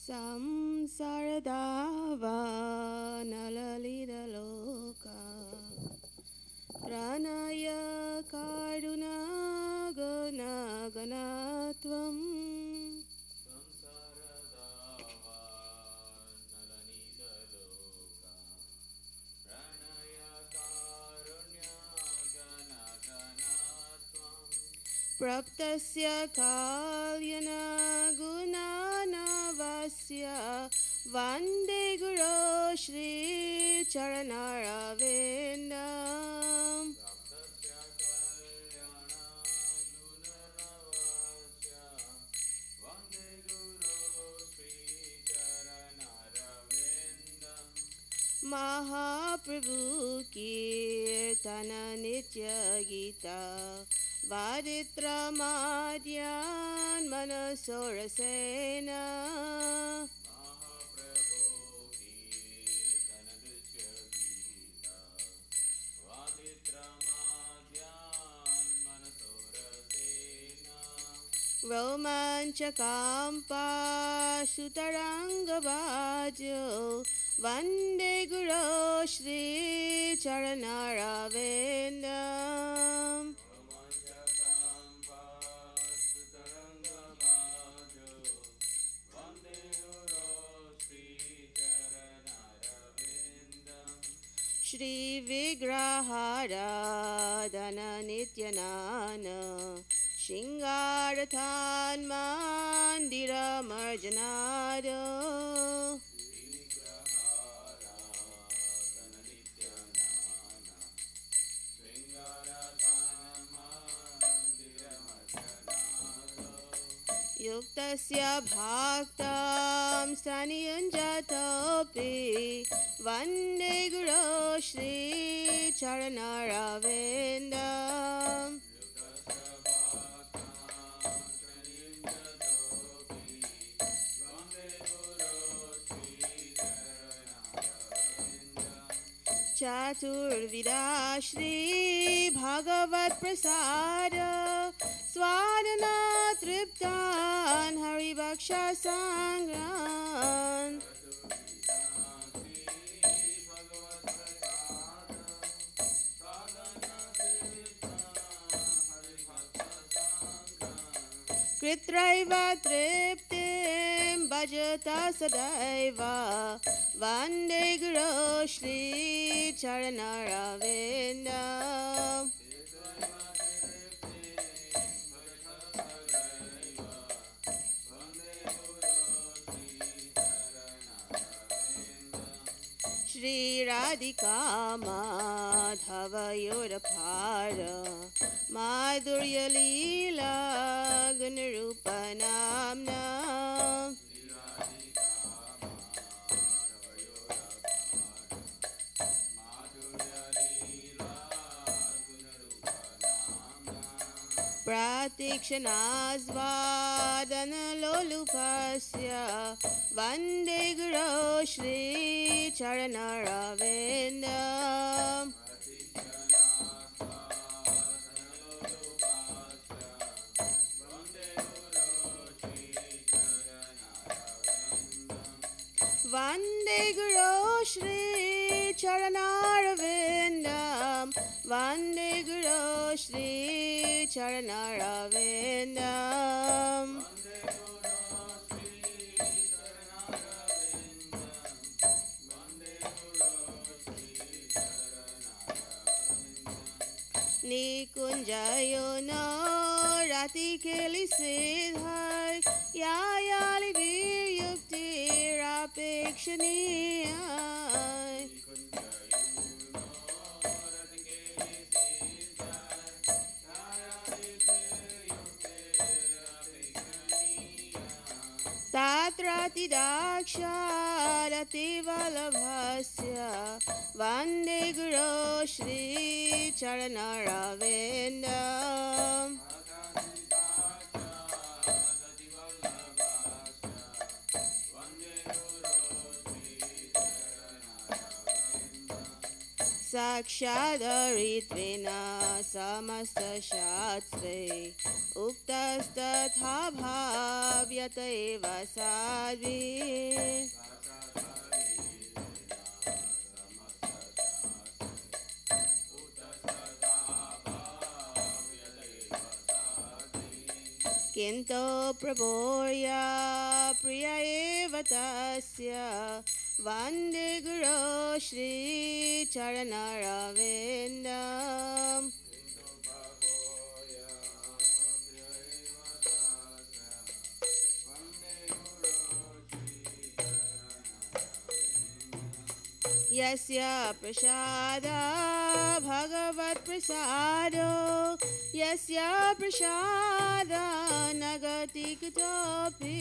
samsaradava nalalidaloka pranaya karuna gunaganatvam praptasya kalyana gunanavasya vande guru shri charanaravinam Mahaprabhu kirtana nitya gita vaditra madhyan manasorasena romanchakampa sutarangavajo vande guru shri charanaravinam Shri Vigraharadhana Nityanana Shingarathan Mandira Marjanado Yuktasya bhaktam staniyunjatopi Vande Guru Shri Charanaravinam Chaturvida Shri Bhagavat Prasada Swadana Triptan Harivaksha Sangran Kritraiva Triptim Bhajata Sadaiva Vande Guru Shri Charanaravinam Shri Radhika Madhava Yorapara Madhurya Leela Gunarupanamna Pratikshanasvadana lolupasya Vande Guru Shri Charanaravinam Vande Guru Shri Charanaravinam Vande Guru Shri Charanaravinam Nikunjayo no rati keli siddhai Yayali vir yukti rapekshaniyai Tatrati daksharati valabhasya Vande Guru Shri Charanaravinam साक्षादरित्वेन समस्तशास्त्रे उक्तस्तथा भाव्यत एव साध्वी किन्तु प्रभोया प्रिय एव तस्य वन्दे गुरो श्रीचरणरविन्दम् यस्य प्रसाद भगवत्प्रसादो यस्य प्रसाद न गति कुतोऽपि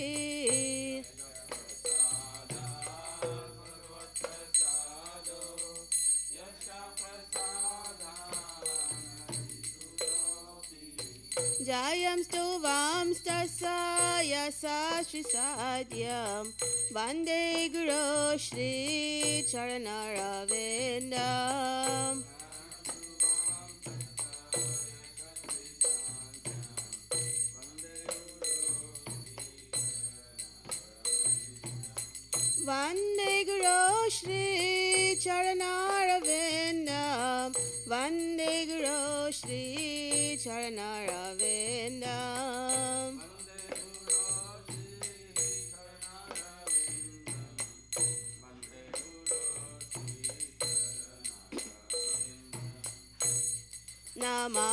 जयंस्तु वांस्तस्य यशस्विसाद्यं वन्दे गुरो श्रीचरणरविन्दम् वन्दे गुरो श्रीचरणरविन्दम् वन्दे गुरो श्रीचरणरविन्दम् नमो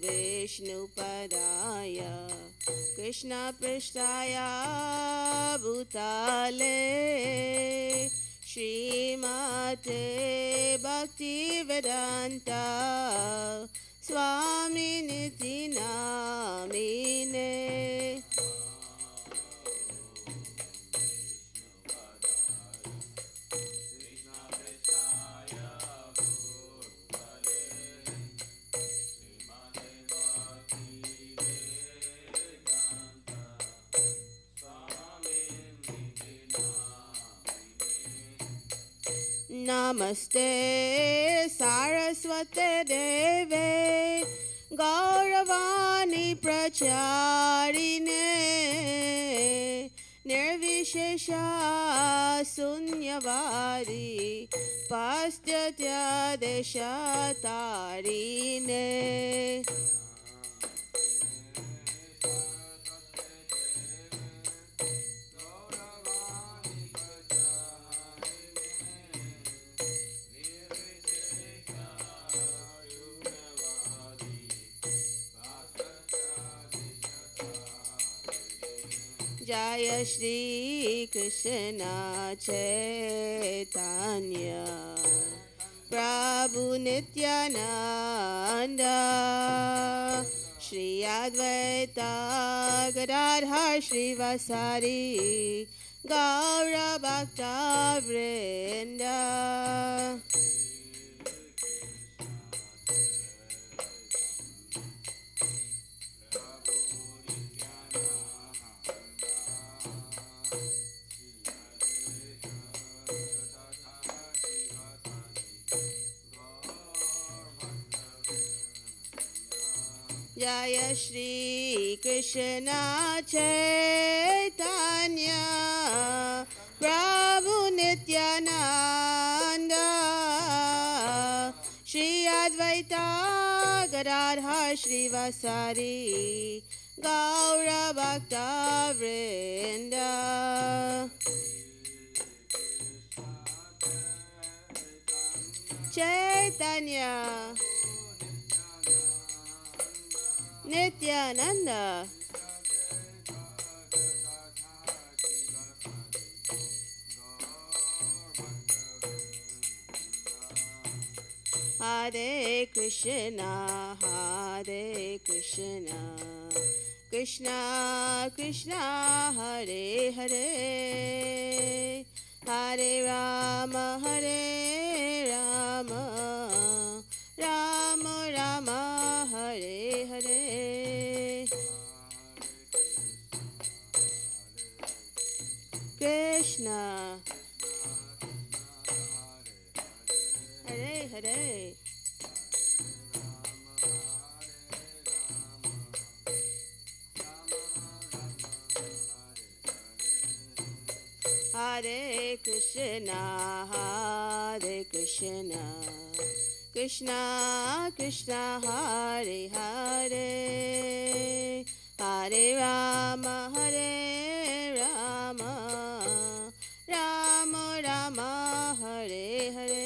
विष्णुपदाय कृष्णपृष्ठाय भूतले श्रीमते भक्तिवेदान्त स्वामिनिति नामिने नमस्ते सारस्वते देवे गौरवाणी प्रचारिणे निर्विशेषा शून्यवादी पाश्चात्यदेशतारिणे जय श्री कृष्ण चैतन्य प्रभु नित्यानंद श्री अद्वैत गदाधर श्रीवासादि गौर भक्त वृंद जय श्री कृष्ण चैतन्य प्रभु नित्यानंद श्री अद्वैत गदाधर श्रीवासादि गौर भक्त वृंद चैतन्य नित्यानंद हरे Krishna Krishna Krishna Hare Hare Hare Ram Ram Ram Hare Hare Krishna Hare Hare. Hare Krishna, Hare Krishna, Krishna Krishna, Hare Hare, Hare Rama, Hare Rama, Rama Rama, Hare Hare.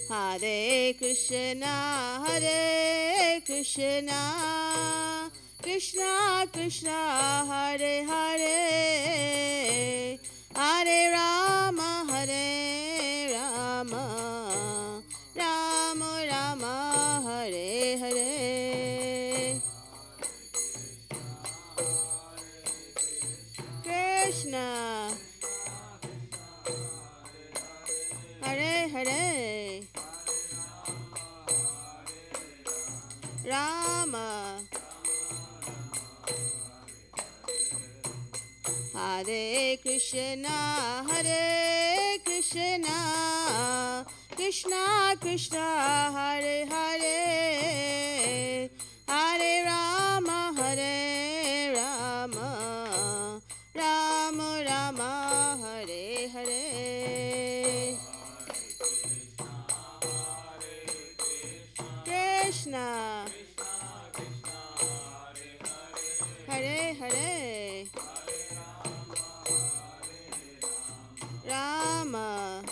Hare Krishna, Hare Krishna, Krishna Krishna, Hare Hare, Hare Rama, Hare Rama, Rama Rama, Hare Hare. Krishna, Hare Hare, Rama, Hare Krishna, Hare Krishna, Krishna Krishna, Hare Hare, Hare Rama, Hare Rama, Rama Rama, Hare Hare. Krishna, Hare Hare, Rama,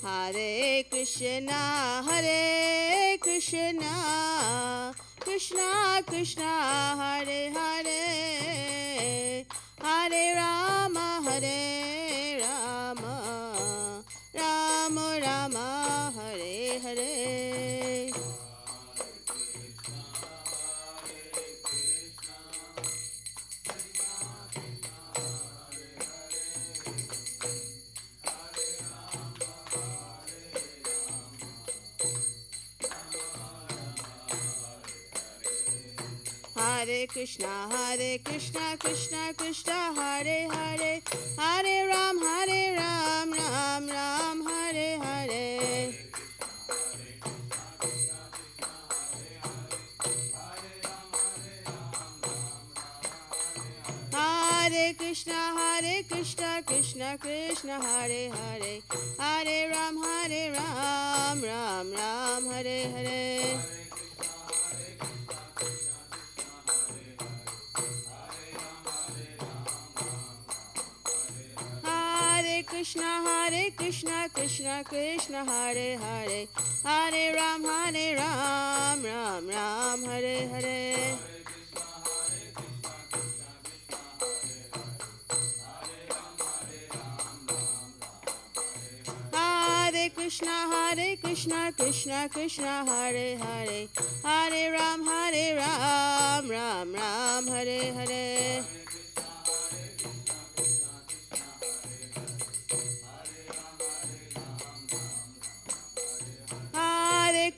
Hare Krishna, Hare Krishna, Krishna Krishna, Hare Hare, Hare Rama, Hare Rama, Rama Rama, Hare Hare. Hare Krishna, Krishna Krishna, Hare Hare, Hare Ram, Ram Ram, Hare Hare. Hare Krishna, Krishna Krishna, Hare Hare, Hare Ram, Ram Ram, Hare Hare. Hare Krishna, Krishna Krishna, Hare Hare, Hare Ram, Ram Ram, Hare Hare. Hare Krishna, Krishna Krishna, Hare Hare, Hare Ram, Ram Ram, Hare Hare. Hare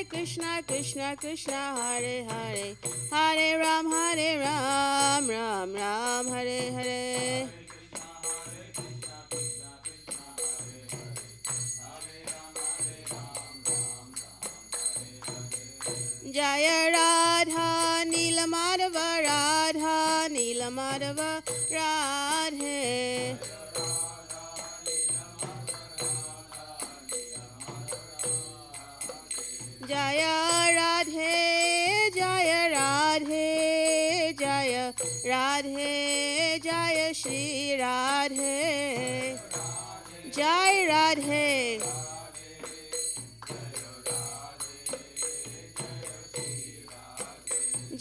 Krishna, Krishna Krishna, Hare Hare, Hare Ram, Ram Ram, Hare Hare. Jaya Radha Neelamadava, Radha Neelamadava, Radhe. Jaya Radhe, Jaya Radhe, Jaya Radhe, Jaya Shri Radhe, Jai Radhe.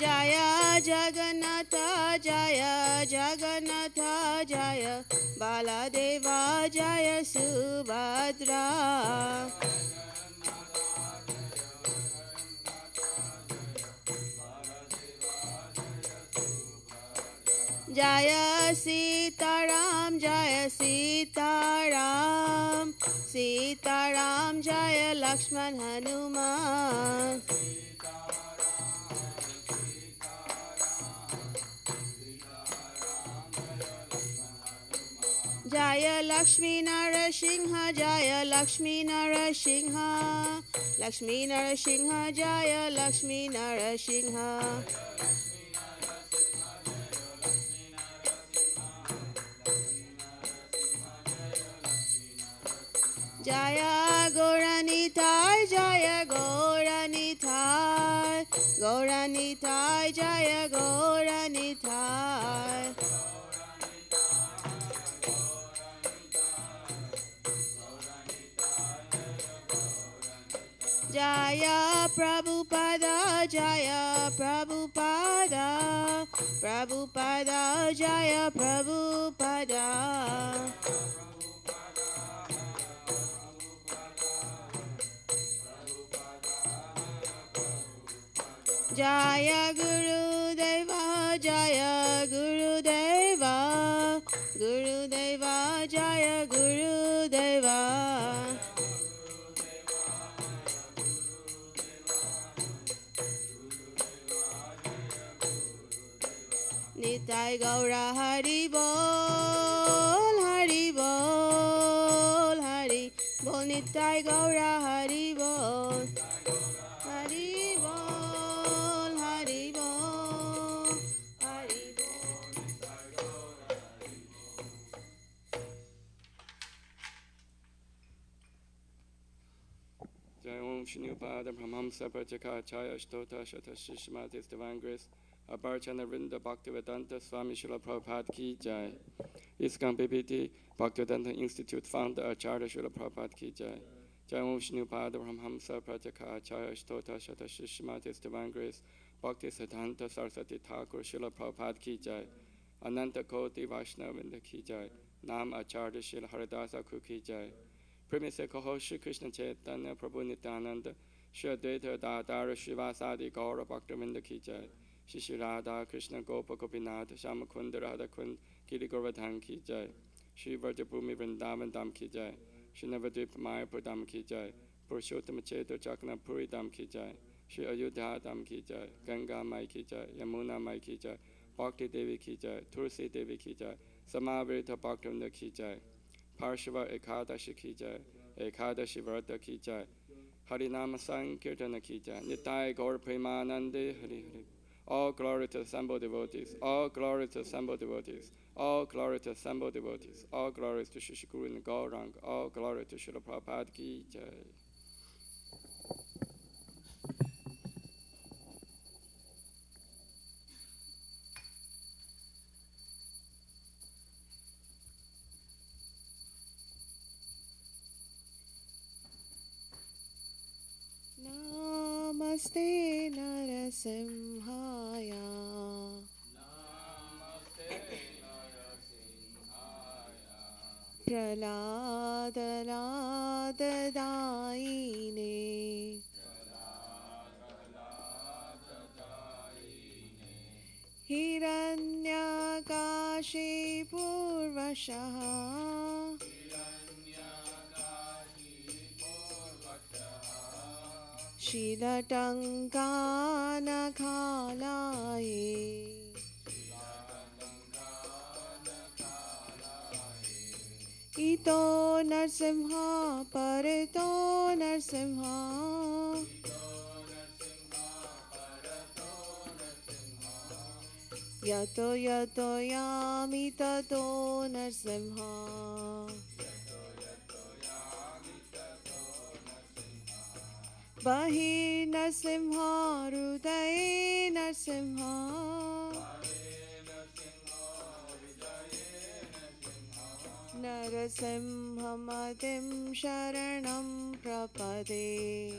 Jaya Jagannatha, Jaya Jagannatha, Jaya Baladeva, Jaya Subhadra. Jaya Sitaram, Jaya Sitaram, Sitaram, Jaya Lakshman Hanuman. Jaya Lakshmi Narasingha, Jaya Lakshmi Narasingha, Lakshmi Narasingha, Jaya Lakshmi Narasingha. Jaya Gauranitai, Jaya Gauranitai, Gauranitai, Jaya Gauranitai. Jaya Prabhupada, Jaya Prabhupada, Prabhupada, Jaya Prabhupada. Jaya Guru Deva, Jaya Guru Deva, Guru Deva, Jaya Guru Deva. Nitai Gaura Hari Bol, Hari Bol, Hari Bol, Nitai Gaura Hari Bol, Hari Bol, Hari Bol, Hari Bol. Jai Om Shripada Brahmamsa Prachaka Chaya Shtota Shata Shishmatis Divine Grace Abharchana Rinda Bhaktivedanta Swami Srila Prabhupada Ki Jai ISKCON BBT Bhaktivedanta Institute Founder Acharya Srila Prabhupada Ki Jai Jai Om Shripada Brahmamsa Prachaka Chaya Shtota Shata Shishmatis Divine Grace Bhakti Siddhanta Saraswati Thakur Srila Prabhupada Ki Jai Ananta Koti Vaishnavinda Ki Jai Nam Acharya Srila Haridasa Ki Jai Premi se kaho Shri Krishna Chaitanya Prabhu Nityananda Shri Advaita Dadara Shivasadi Gaura Bhaktavinda Ki Jai Shri Shri Radha Krishna Gopa Gopinath Shama Kunda Radha Kund Giri Govardhan Ki Jai Shri Vrajabhumi Vrindavan Dham Ki Jai Shri Navadvip Mayapur Dham Ki Jai Purushottam Chetu Chakna Puri Dham Ki Jai Shri Ayodhya Dham Ki Jai Ganga Mai Ki Jai Yamuna Mai Ki Jai Bhakti Devi Ki Jai Tulsi Devi Ki Jai Samavrita Bhaktavinda Ki Jai Parshava Ekadashi Ki Jai, Ekadashi Vrata Ki Jai, Harinama Sankirtana Ki Jai, Nitai Gaur Premanande Hari Hari. All glory to assembled devotees, all glory to assembled devotees, all glory to assembled devotees, all glory to Shri Guru and Gaurang, all glory to Srila Prabhupada Ki Jai. Namaste Narasimhaya, Namaste Narasimhaya, Praladadaine, Hiranyakashi Purvashaha, Shilatanganakhalaye, Ito Narsimha Parito Narsimha, Yato Yato Yami Tato Narsimha, Bahir Narsimha Hrudaye Narsimha, Narasimhamatim Sharanam Prapade,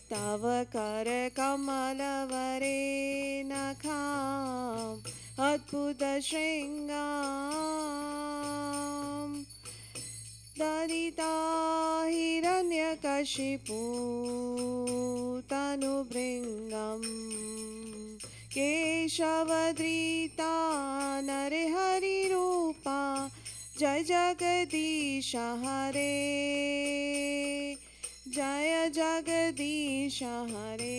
Tavakara Kamalavare Nakham Adbhuta Shringam Dadita Hiranyakashipu तनुभृङ्गम् केशवधृता नरहरिरूपा जय जगदीश हरे जय जगदीश हरे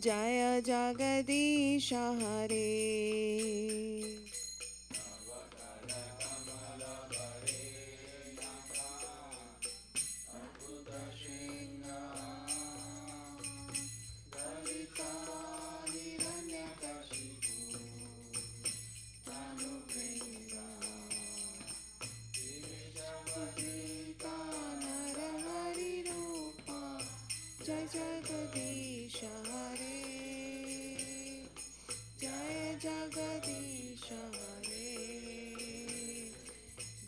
जय जगदीश हरे जय जगदीश हरे जय जगदीश हरे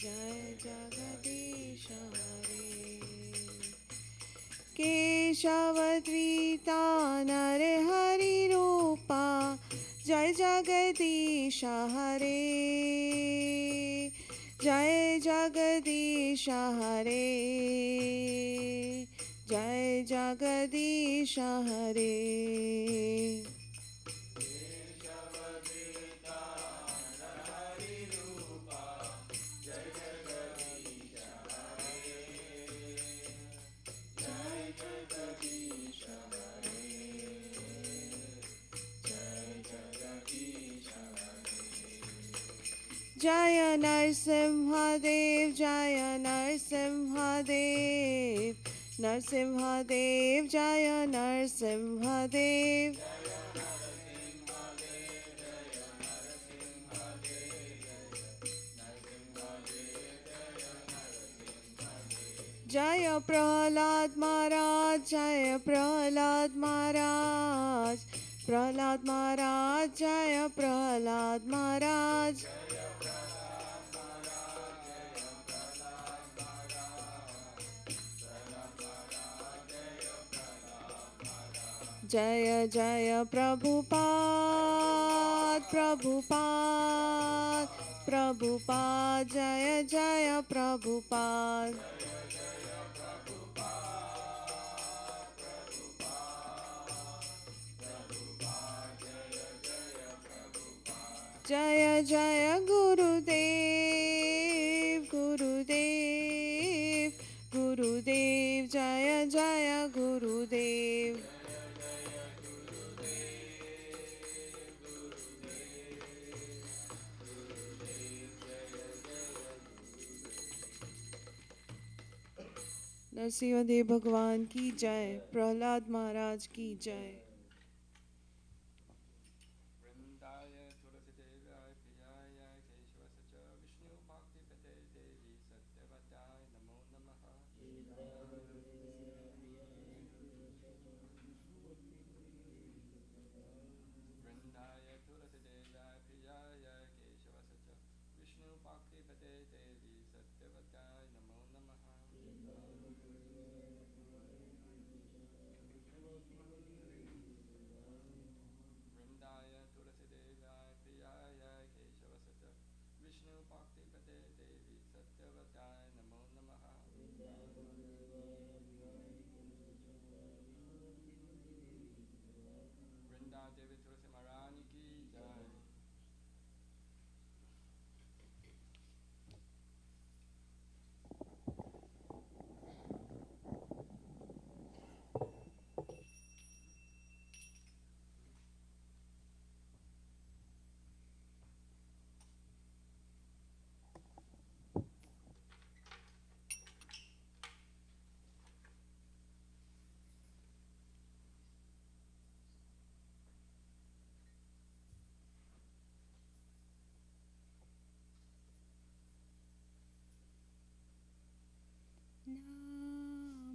जय जगदीश हरे केशवधृता नरहरिरूपा जय जगदीश हरे जय जगदीश हरे जय जगदीश हरे जय नरसिंहदेव जय नरसिंहदेव नरसिंहदेव जय नरसिंहदेव जय प्रहलाद महाराज जय प्रहलाद महाराज प्रहलाद महाराज जय प्रहलाद महाराज जय जय प्रभुपाद प्रभुपाद प्रभुपाद जय जय प्रभुपाद जय जय गुरुदेव गुरुदेव गुरुदेव जय जय गुरुदेव नरसिंहदेव भगवान की जय प्रहलाद महाराज की जय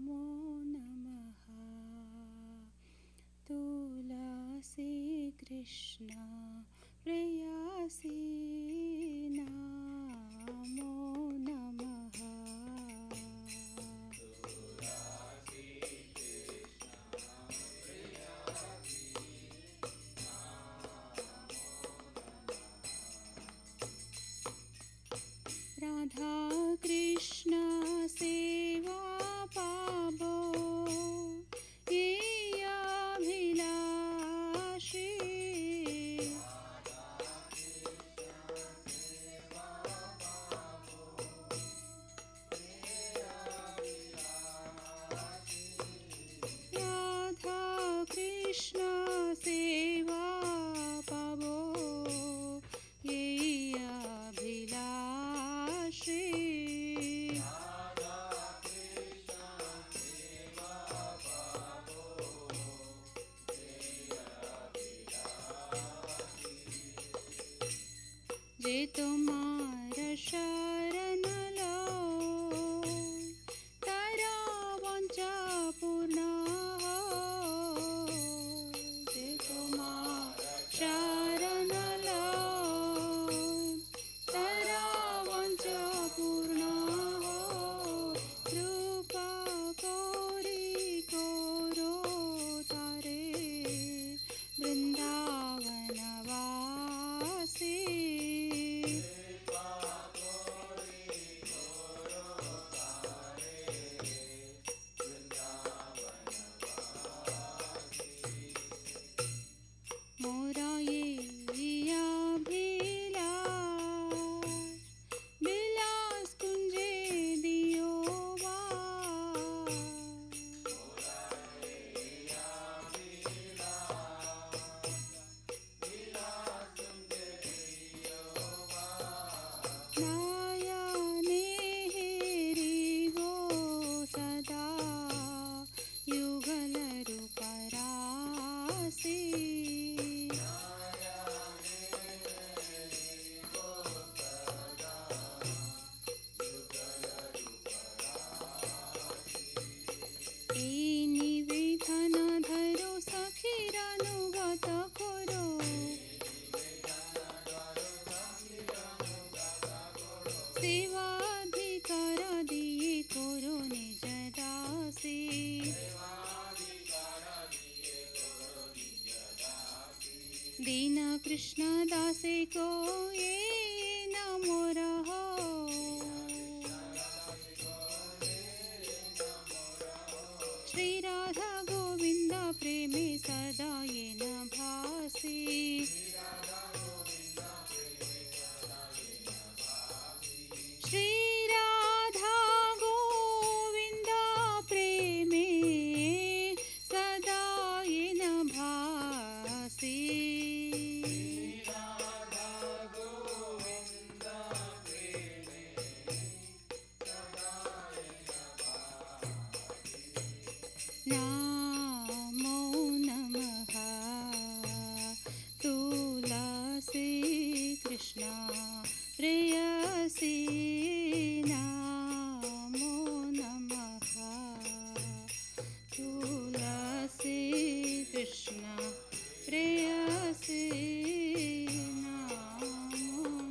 नमो नमः तुलसी कृष्ण प्रेयसी नमो नमः राधा कृष्ण এই নিবেদন ধরো সখীরানুগত করো, সেবাধিকার দিয়ে করো নিজ দাসী। दीन कृष्ण दासे को ये नमो रहो, श्री राधा गोविंद प्रेमे सदा ये न भासी। श्री राधा गोविंद प्रेमे सदा ये न भासी। नमो नमः तुलसी कृष्ण प्रेयसी। नमो नमः तुलसी कृष्ण प्रेयसी। नमो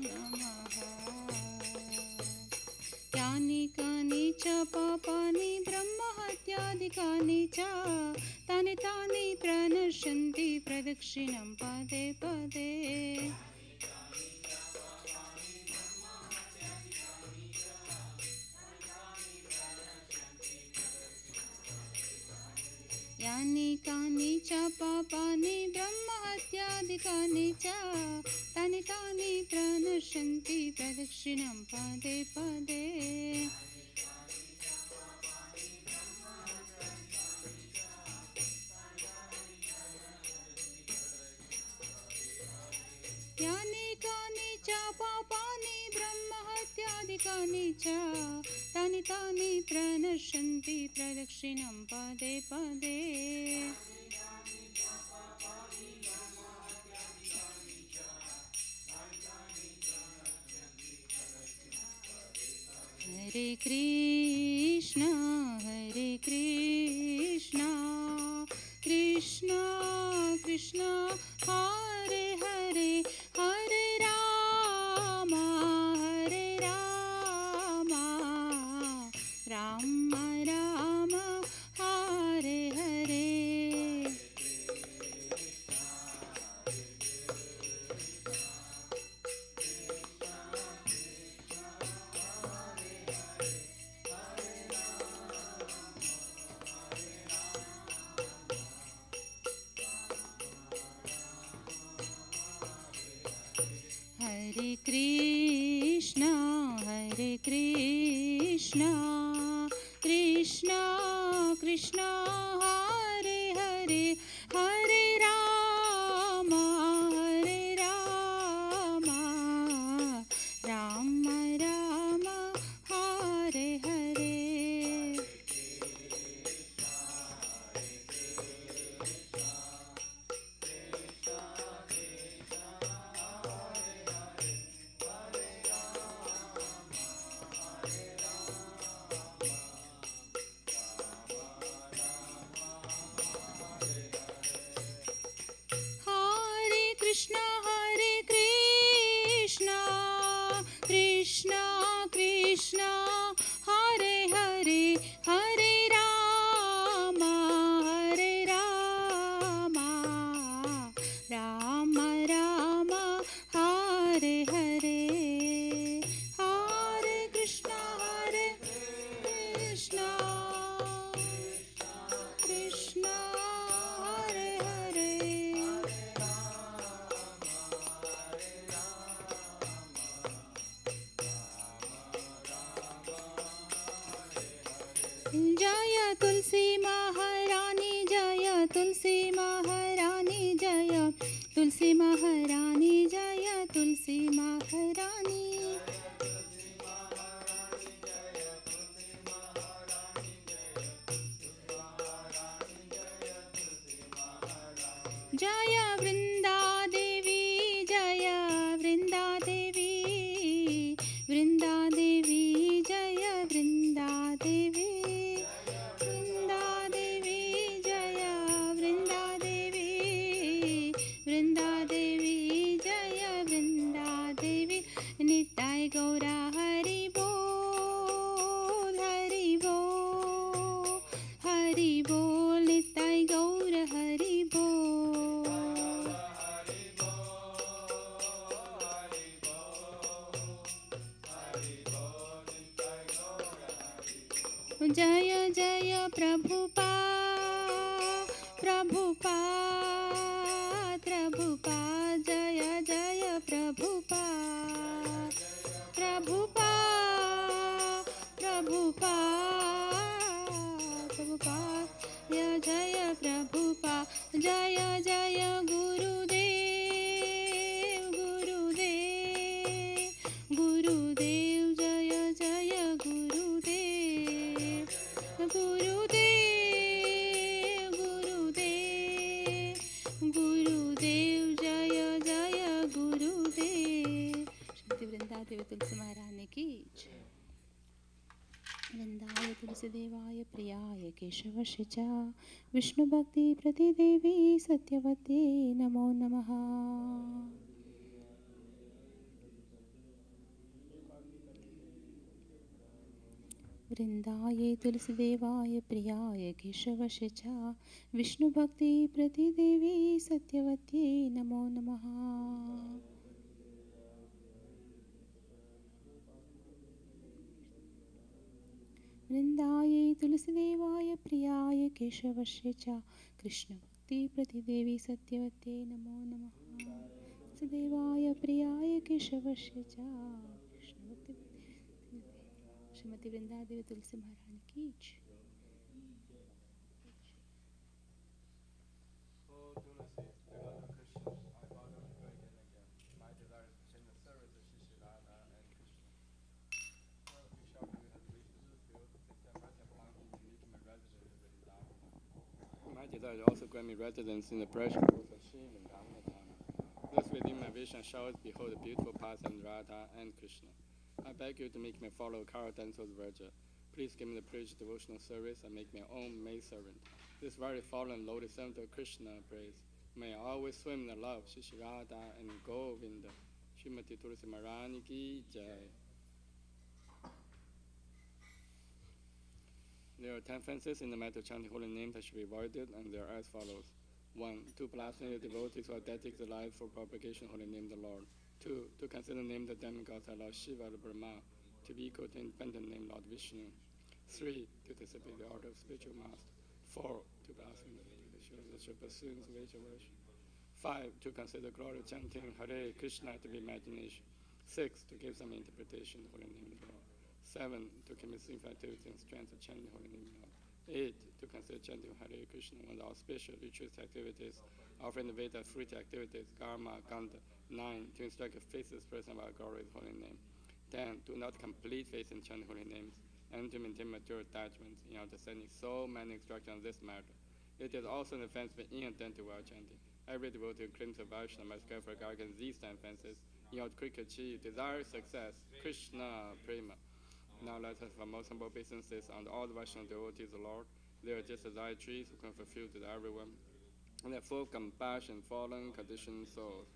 नमः। यानि कानि च पापानि ब्रह्महत्यादिकानि च तानि तानि प्रणश्यन्ति प्रदक्षिणं पदे पदे। यानि कानि च पापानि ब्रह्महत्यादिकानि च तानि तानि प्रणश्यन्ति प्रदक्षिणं पदे पदे। यानि कानि च पापानि ब्रह्महत्यादिकानि च तानि तानि प्रणश्यन्ति प्रदक्षिणं पदे पदे। हरे कृष्ण कृष्ण कृष्ण हरे हरे, हरे राम राम राम हरे हरे। हरे कृष्ण कृष्ण कृष्ण हरे हरे, हरे राम राम राम हरे हरे। कृष्ण कृष्ण कृष्ण हरे हरे, हरे राम राम राम हरे हरे। हरे कृष्ण कृष्ण हरे हरे। जय तुलसी महारानी, जय तुलसी महारानी, जय तुलसी महारानी, जय तुलसी महारानी। जय वृंदा देवी, जय वृंदा देवी, वृंदा देवी, जय वृंदा देवी, वृंदा देवी। जय जय प्रभुपा प्रभुपा प्रभुपा जय जय प्रभुपा प्रभुपा प्रभुपा प्रभुपा जय जय प्रभुपा जय जय गुरुदेव गुरुदेव गुरुदेव जय जय गुरुदेव गुरुदेव गुरुदेव गुरुदेव जय जय गुरुदेव। श्रीमती वृंदादेवी तुलसी महारानी की जय। वृंदाय तुलसीदेवाय प्रियाय केशवस्य च विष्णुभक्ति प्रतिदेवी सत्यवते नमो नमः। वृंदाय तुलसीदेवाय प्रियाय केशवस्य च विष्णुभक्ति प्रतिदेवी सत्यवते नमो नमः। वृंदाय तुलसीदेवाय प्रियाय केशवस्य च कृष्णभक्ति प्रतिदेवी सत्यवते नमो नमः। तुलसीदेवाय प्रियाय केशवस्य च कृष्णभक्ति। श्रीमती वृंदादेवी तुलसी महारानी की जय। My desire also grant me residence in the precious groves of Sri Vrindavanadham. Thus within my vision showers behold the beautiful paths and Radha and Krishna. I beg you to make me follow Kara Danso's Virgin. Please give me the privilege of devotional service and make me own maidservant. This very fallen lotus servant of Krishna praise. May I always swim in the love of Shri Radha and Govinda. Srimati Tulsi Maharani ki jai. There are 10 fences in the matter of chanting holy name that should be avoided, and they are as follows. 1. To blaspheme the devotees who are dedicated their lives for propagation of holy name of the Lord. 2. To consider the name of the demigods like Lord Shiva or Brahma to be equal to independent name Lord Vishnu. 3. To disappear the order of spiritual master. 4. To blaspheme the tradition that should pursue spiritual worship. 5. To consider glory of chanting Hare Krishna to be imagination. 6. To give some interpretation of the holy name of the Lord. 7. To commit sinful activity and strength of chanting holy name of the Lord. 8. To consider chanting Hare Krishna one of the auspicious ritual activities, offering the Veda fruit activities, karma, ganda. 9. To instruct a faithless person about glorious holy name. 10. To not complete faith in chanting holy names, and to maintain mature attachments in understanding so many instructions on this matter. It is also an offense to be inattentive while chanting. Every devotee who claims to Vaishnava must carefully guard against these 10 offenses in order to quickly achieve desired success. Krishna Prema. Now let us for most humble businesses and all the Vaishnava devotees of the Lord. They are just as trees who can fulfill to everyone. And they are full of compassion, fallen, conditioned souls.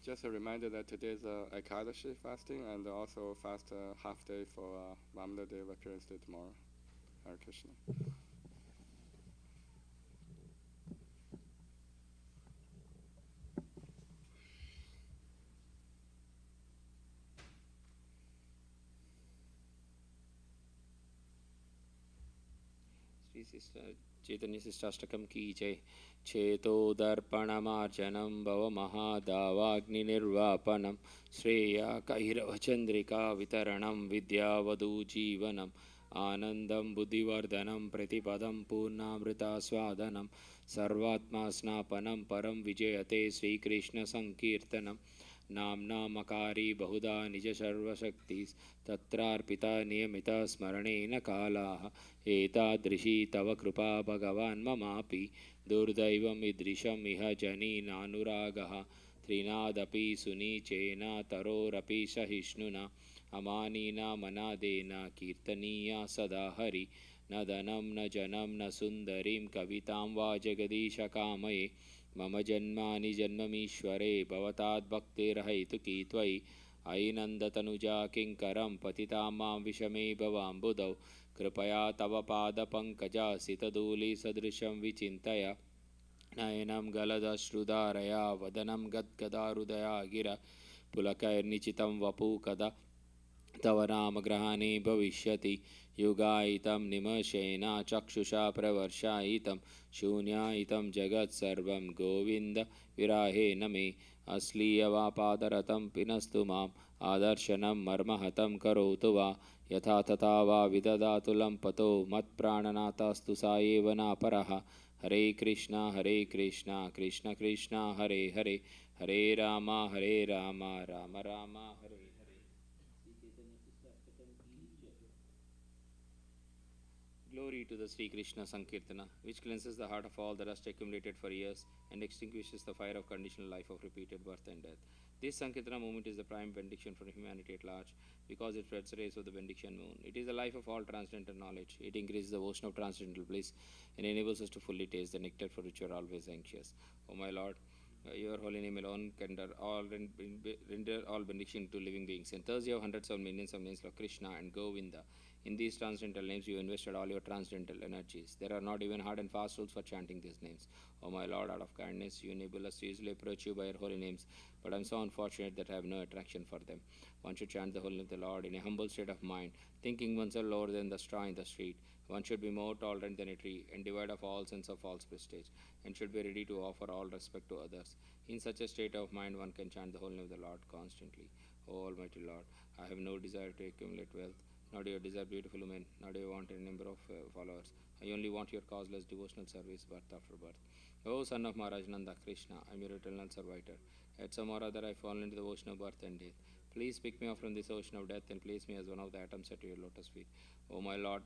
Just a reminder that today is Ekadashi fasting and also fast half day for Vamana Day, appearance day tomorrow. Hare Krishna. Shri सिस्टर चैतन्य शिष्टाष्टकम की जय। चेतोदर्पणमार्जनं भवमहादावाग्निर्वापनं श्रेयाकैरवचन्द्रिका वितरणं विद्यावधूजीवनम् आनन्दं बुद्धिवर्धनं प्रतिपदं पूर्णामृतास्वादनं सर्वात्मा स्नापनं परं विजयते श्रीकृष्णसङ्कीर्तनं नाम्नामकारी बहुधा निजसर्वशक्तिस्तत्रार्पिता नियमिता स्मरणेन कालाः एतादृशी तव कृपा भगवान् ममापि दुर्दैवम् ईदृशम् इह जनीनानुरागः त्रिनादपि सुनीचेन तरोरपि सहिष्णुना अमानिना मनादेन कीर्तनीया सदा हरि न धनं न जनं न सुन्दरीं कवितां वा जगदीश कामये मम जन्मानि जन्ममीश्वरे भवताद्भक्तिर्हैतुकी त्वयि अयि नन्दतनुजा किङ्करं पतितां मां विषमे भवाम्बुधौ कृपया तव पादपङ्कजासितधूलिसदृशं विचिन्तय नयनं गलदश्रुधारया वदनं गद्गदाहृदया गिर पुलकैर्निचितं वपु कदा तव नामग्रहणे भविष्यति युगायितं निमशेन चक्षुषा प्रवर्षायितं शून्यायितं जगत्सर्वं गोविन्द विराहेण मे अश्लीयवापादरतं पिनस्तु माम् आदर्शनं मर्महतं करोतु वा यथा तथा वा विददातु लम्पतो मत्प्राणनाथस्तु स एव नापरः हरे कृष्णा कृष्ण कृष्ण हरे हरे हरे राम राम राम हरे Glory to the Sri Krishna Sankirtana, which cleanses the heart of all the dust accumulated for years and extinguishes the fire of conditional life of repeated birth and death. This Sankirtana movement is the prime benediction for humanity at large because it spreads the rays of the benediction moon. It is the life of all transcendental knowledge. It increases the ocean of transcendental bliss and enables us to fully taste the nectar for which we are always anxious. O my Lord, your holy name alone can render all benediction to living beings. And thus you have hundreds of millions of names of Krishna and Govinda. In these transcendental names, you invested all your transcendental energies. There are not even hard and fast rules for chanting these names. O my Lord, out of kindness, you enable us to easily approach you by your holy names, but I am so unfortunate that I have no attraction for them. One should chant the holy name of the Lord in a humble state of mind, thinking oneself lower than the straw in the street. One should be more tolerant than a tree, and devoid of all sense of false prestige, and should be ready to offer all respect to others. In such a state of mind, one can chant the holy name of the Lord constantly. O Almighty Lord, I have no desire to accumulate wealth, nor do you desire beautiful women, nor do you want a number of followers. I only want your causeless devotional service birth after birth. O son of Maharaj Nanda Krishna, I am your eternal servitor. At some or other I fall into the ocean of birth and death. Please pick me up from this ocean of death and place me as one of the atoms at your lotus feet. O my Lord,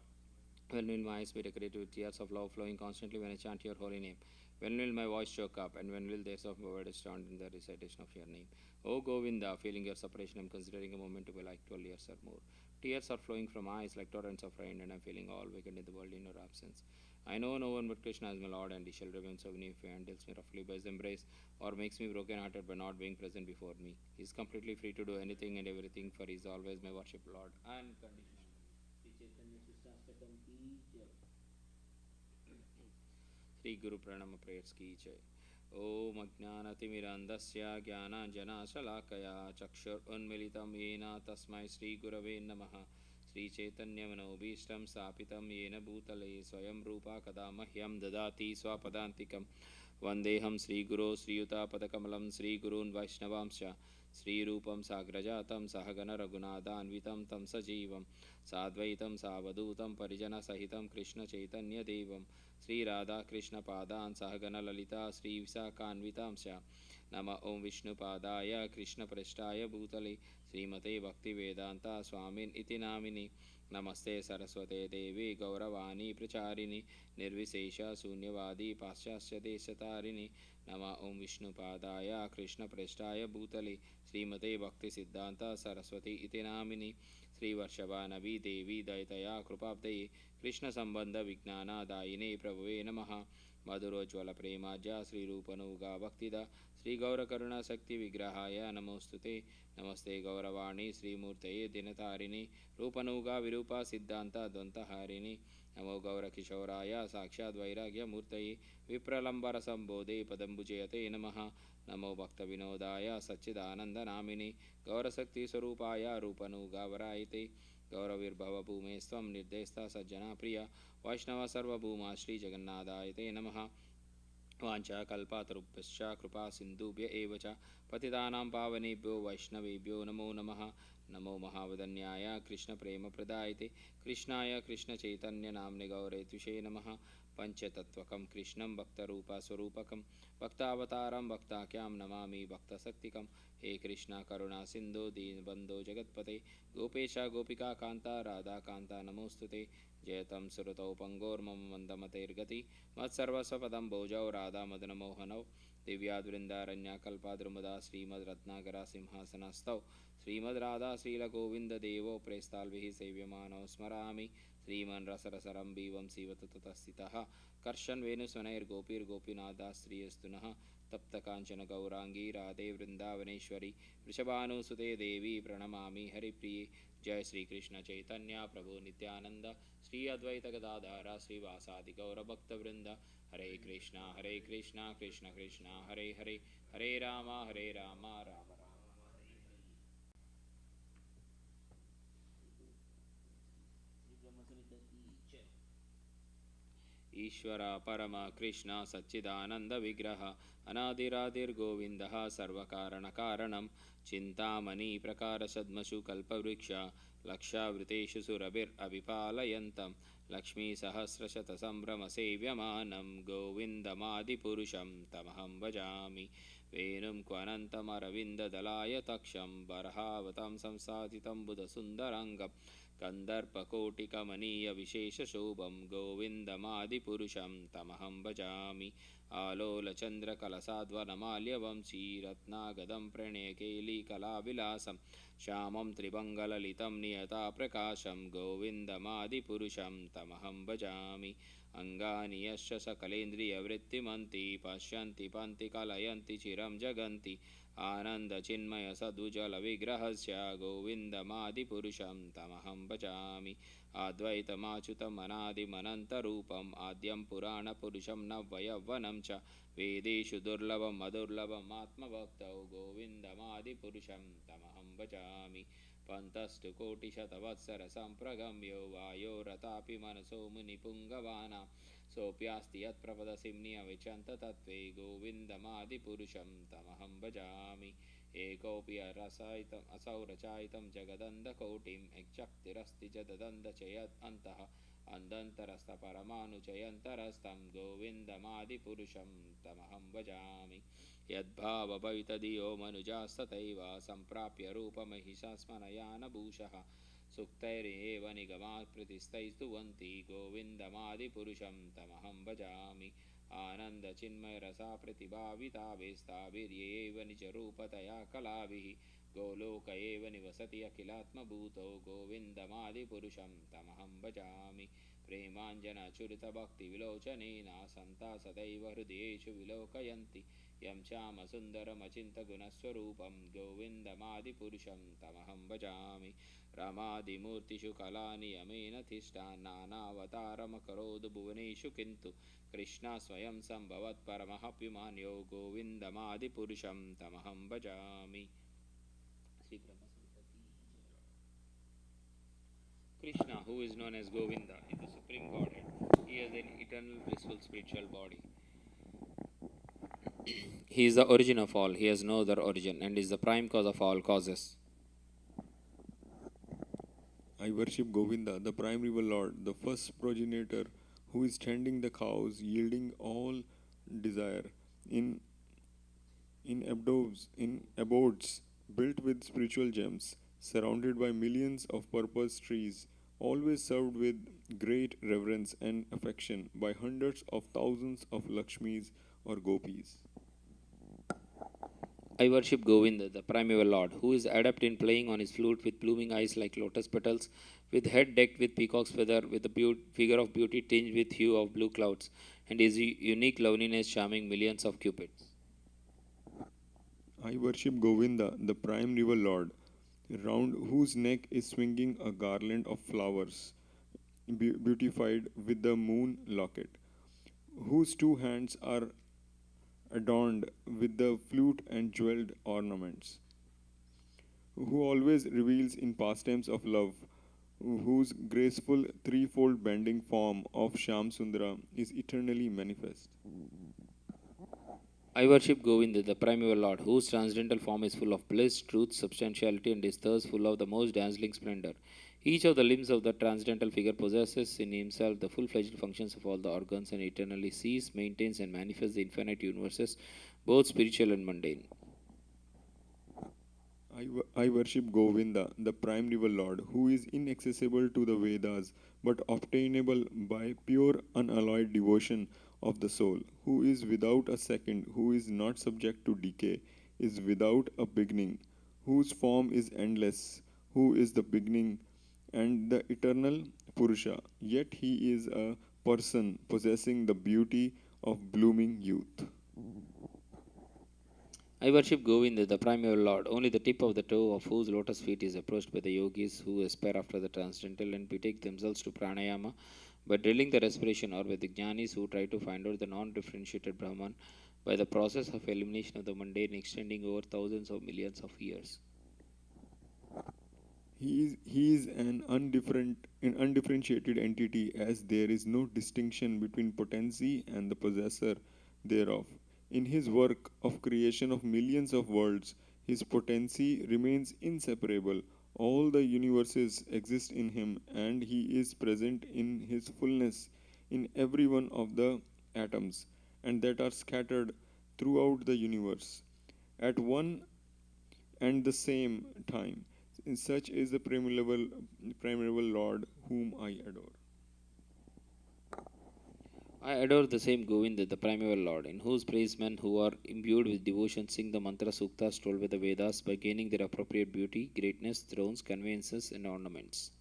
when will my eyes be decorated with tears of love flowing constantly when I chant your holy name? When will my voice choke up, and when will days of my word stand in the recitation of your name? O Govinda, feeling your separation, I am considering a moment to be like 12 years or more. Tears are flowing from eyes like torrents of rain, and I am feeling all vacant in the world in your absence. I know no one but Krishna is my Lord, and he shall remain so if he handles me roughly by his embrace, or makes me broken hearted by not being present before me. He is completely free to do anything and everything, for he is always my worship Lord. Unconditional. Shri Guru प्रणम prayers की जय। ओम अज्ञानतिमिरान्धस्य ज्ञानाञ्जनशलाकया चक्षुरुन्मीलितं येन तस्मै श्रीगुरवे नमः। श्रीचैतन्यमनोभीष्टं स्थापितं येन भूतले स्वयं रूपा कदा मह्यं ददाति स्वपदान्तिकं। वन्देऽहं श्रीगुरो श्रीयुतापदकमलं श्रीगुरून् वैष्णवांश्च श्रीरूपं साग्रजातं सहगणरघुनाथान्वितं तं सजीवं साद्वैतं सावधूतं परिजनसहितं कृष्णचैतन्यदेवं श्रीराधाकृष्णपादान् सहगणललिता श्रीविशाखान्वितांश्च। नमः ॐ विष्णुपादाय कृष्णप्रेष्ठाय भूतले श्रीमते भक्तिवेदान्ता स्वामिन् इति नामिनि। नमस्ते सरस्वते देवी गौरवाणी प्रचारिणि निर्विशेष शून्यवादी पाश्चात्य देशतारिणि। नमः ॐ विष्णुपादाय कृष्णप्रेष्ठाय भूतले श्रीमते भक्तिसिद्धान्ता सरस्वती इति नामिनि। श्रीवर्षभानवी देवी दयितया कृपाब्धये कृष्णसम्बन्धविज्ञानदायिने प्रभवे नमः। मधुरोज्ज्वलप्रेमाज्या श्रीरूपनुगा भक्तिदा श्रीगौरकरुणाशक्तिविग्रहाय नमोस्तुते। नमस्ते गौरवाणी श्रीमूर्तये दिनतारिणि रूपनुगा विरूपा सिद्धान्ता द्वन्द्वहारिणि। नमो गौरकिशोराय साक्षाद्वैराग्यमूर्तये विप्रलम्बरसम्बोधे पदम्बुजयते नमः। नमो भक्तविनोदाय सच्चिदानन्दनामिने गौरशक्तिस्वरूपाय रूपनुगावरायते। गौरविर्भवभूमेस्त्वं निर्देस्ता सज्जना प्रिया वैष्णव सर्वभूमा श्रीजगन्नाथाय ते नमः। वाञ्छाकल्पतरुभ्यश्च कृपा सिन्धुभ्य एव च पतितानां पावनेभ्यो वैष्णवेभ्यो नमो नमः। नमो महावदन्याय कृष्णप्रेमप्रदायते कृष्णाय कृष्णचैतन्यनाम्ने गौरैतुषे नमः। पंचतत्त्वकं कृष्णं भक्तरूपस्वरूपकं भक्तावतारं भक्ताख्यां नमामि भक्तशक्तिकं। हे कृष्ण करुणा सिन्धो दीनबन्धो जगत्पते गोपेश गोपिका कान्ता राधा कान्ता नमोस्तुते। जयतं सुरतौ पङ्गोर्मम मन्दमतेर्गति मत्सर्वस्वपदं भोजौ राधा मदनमोहनौ दिव्याद्वृन्दारण्यकल्पाद्रुमदा श्रीमद्रत्नाकरा सिंहासनस्थौ श्रीमद्राधा श्रीलगोविन्ददेवो प्रेस्ताल्भिः सेव्यमानौ स्मरामि श्रीमन् रसरसरम्बीवं सीवततस्थितः कर्षन् वेणुस्वनैर्गोपीर्गोपीनाथः श्रियस्तु नः तप्तकाञ्चन गौराङ्गी राधे वृन्दावनेश्वरी वृषभानुसुते देवी प्रणमामि हरिप्रिये जय श्री कृष्ण चैतन्य प्रभु नित्यानंद श्री अद्वैत गदाधर श्रीवासादि गौरभक्तवृंद हरे कृष्णा कृष्ण कृष्ण हरे हरे हरे राम राम राम ईश्वर परम कृष्ण सच्चिदानंद विग्रह अनादिरादिर्गोविन्दः सर्वकारणकारणं चिन्तामणि प्रकारसद्मसु कल्पवृक्ष लक्षावृतेषु सुरभिरभिपालयन्तं लक्ष्मीसहस्रशतसम्भ्रमसेव्यमानं गोविन्दमादिपुरुषं तमहं भजामि वेणुं क्वनन्तमरविन्ददलाय तक्षं बर्हावतं संसाधितं बुधसुन्दराङ्गं कन्दर्पकोटिकमनीयविशेषशोभं गोविन्दमादिपुरुषं तमहं भजामि आलोलचन्द्रकलसाद्वनमाल्यवंशी रत्नागदं प्रणयकेलीकलाविलासं श्यामं त्रिभङ्गललितं नियताप्रकाशं गोविन्दमादिपुरुषं तमहं भजामि अङ्गानि यश्च सकलेन्द्रियवृत्तिमन्ति पश्यन्ति पन्ति कलयन्ति चिरं जगन्ति आनन्दचिन्मयसद्भुजलविग्रहस्य गोविन्दमादिपुरुषं तमहं भजामि अद्वैतमाच्युतमनादिमनन्तरूपम् आद्यं पुराणपुरुषं नव्ययौवनं च वेदेषु दुर्लभम् अदुर्लभमात्मभक्तौ गोविन्दमादिपुरुषं तमहं भजामि पन्तस्तु कोटिशतवत्सरसम्प्रगम्यो वायोरतापि मनसो मुनिपुङ्गवानां सोऽप्यास्ति यत्प्रपदसिम्नि अविचन्ततत्त्वे गोविन्दमादिपुरुषं तमहं भजामि एकोऽपि असौ रचयितं जगदन्धकोटिं यच्चक्तिरस्ति जददन्धचयत् अन्दन्तरस्थपरमानुचयन्तरस्तं गोविन्दमादिपुरुषं तमहं भजामि यद्भावभवितधियो मनुजास्तथैव सम्प्राप्य रूपमहिषास्मनयानभूषः सुक्तैरेव निगमात्प्रतिस्तैस्तुवन्ति गोविन्दमादिपुरुषं तमहं भजामि आनन्दचिन्मयरसा प्रतिभावितावेस्ताभिर्येव निजरूपतया कलाभिः गोलोक एव निवसति अखिलात्मभूतो गोविन्दमादिपुरुषं तमहं भजामि प्रेमाञ्जनचुरितभक्तिविलोचनेन सन्ता सदैव हृदयेषु विलोकयन्ति यं श्यामसुन्दरमचिन्तगुणस्वरूपं गोविन्दमादिपुरुषं तमहं भजामि रमादिमूर्तिषु कलानियमेन तिष्ठान् नानावतारमकरोद् भुवनेषु किन्तु कृष्ण स्वयं सम्भवत् परमः पुमान्यो गोविन्दमादिपुरुषं तमहं भजामि Krishna, who is known as Govinda, is the supreme Godhead. He has an eternal blissful spiritual body. He is the origin of all, he has no other origin, and is the prime cause of all causes. I worship Govinda, the primeval Lord, the first progenitor, who is tending the cows, yielding all desire in abodes built with spiritual gems, surrounded by millions of purpose trees, always served with great reverence and affection by hundreds of thousands of Lakshmis or Gopis. I worship Govinda, the primeval Lord, who is adept in playing on his flute with blooming eyes like lotus petals, with head decked with peacock's feather, with a figure of beauty tinged with hue of blue clouds, and his unique loveliness charming millions of cupids. I worship Govinda, the primeval Lord, round whose neck is swinging a garland of flowers, beautified with the moon locket, whose two hands are adorned with the flute and jeweled ornaments, who always reveals in pastimes of love, whose graceful threefold bending form of Shyam Sundara is eternally manifest. I worship Govinda, the primeval Lord, whose transcendental form is full of bliss, truth, substantiality, and is thus full of the most dazzling splendor. Each of the limbs of the transcendental figure possesses in himself the full-fledged functions of all the organs and eternally sees, maintains, and manifests the infinite universes, both spiritual and mundane. I worship Govinda, the primeval Lord, who is inaccessible to the Vedas but obtainable by pure unalloyed devotion of the soul, who is without a second, who is not subject to decay, is without a beginning, whose form is endless, who is the beginning and the eternal Purusha, yet he is a person possessing the beauty of blooming youth. I worship Govinda, the primeval Lord, only the tip of the toe of whose lotus feet is approached by the yogis who aspire after the transcendental and betake themselves to pranayama by drilling the respiration, or by the jnanis who try to find out the non-differentiated Brahman by the process of elimination of the mundane extending over thousands of millions of years. He is an undifferentiated entity, as there is no distinction between potency and the possessor thereof. In his work of creation of millions of worlds, his potency remains inseparable. All the universes exist in him, and he is present in his fullness in every one of the atoms, and that are scattered throughout the universe at one and the same time. And such is the primeval Lord whom I adore. I adore the same Govinda, the primeval Lord, in whose praise men who are imbued with devotion sing the mantra suktas told by the Vedas by gaining their appropriate beauty, greatness, thrones, conveyances, and ornaments.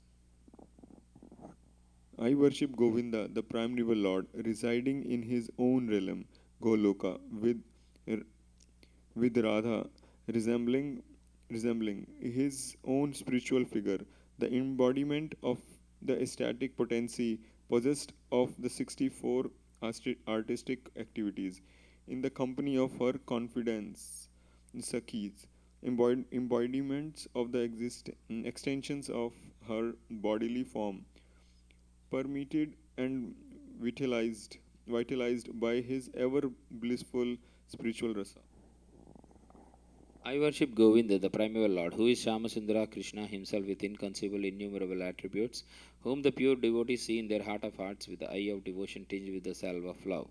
I worship Govinda, the primeval Lord, residing in his own realm, Goloka, with Radha resembling his own spiritual figure, the embodiment of the ecstatic potency possessed of the 64 artistic activities, in the company of her confidence, Sakhis, embodiments of the extensions of her bodily form, permeated and vitalized by his ever blissful spiritual rasa. I worship Govinda, the primeval Lord, who is Shamasundara Krishna himself with inconceivable innumerable attributes, whom the pure devotees see in their heart of hearts with the eye of devotion tinged with the salve of love.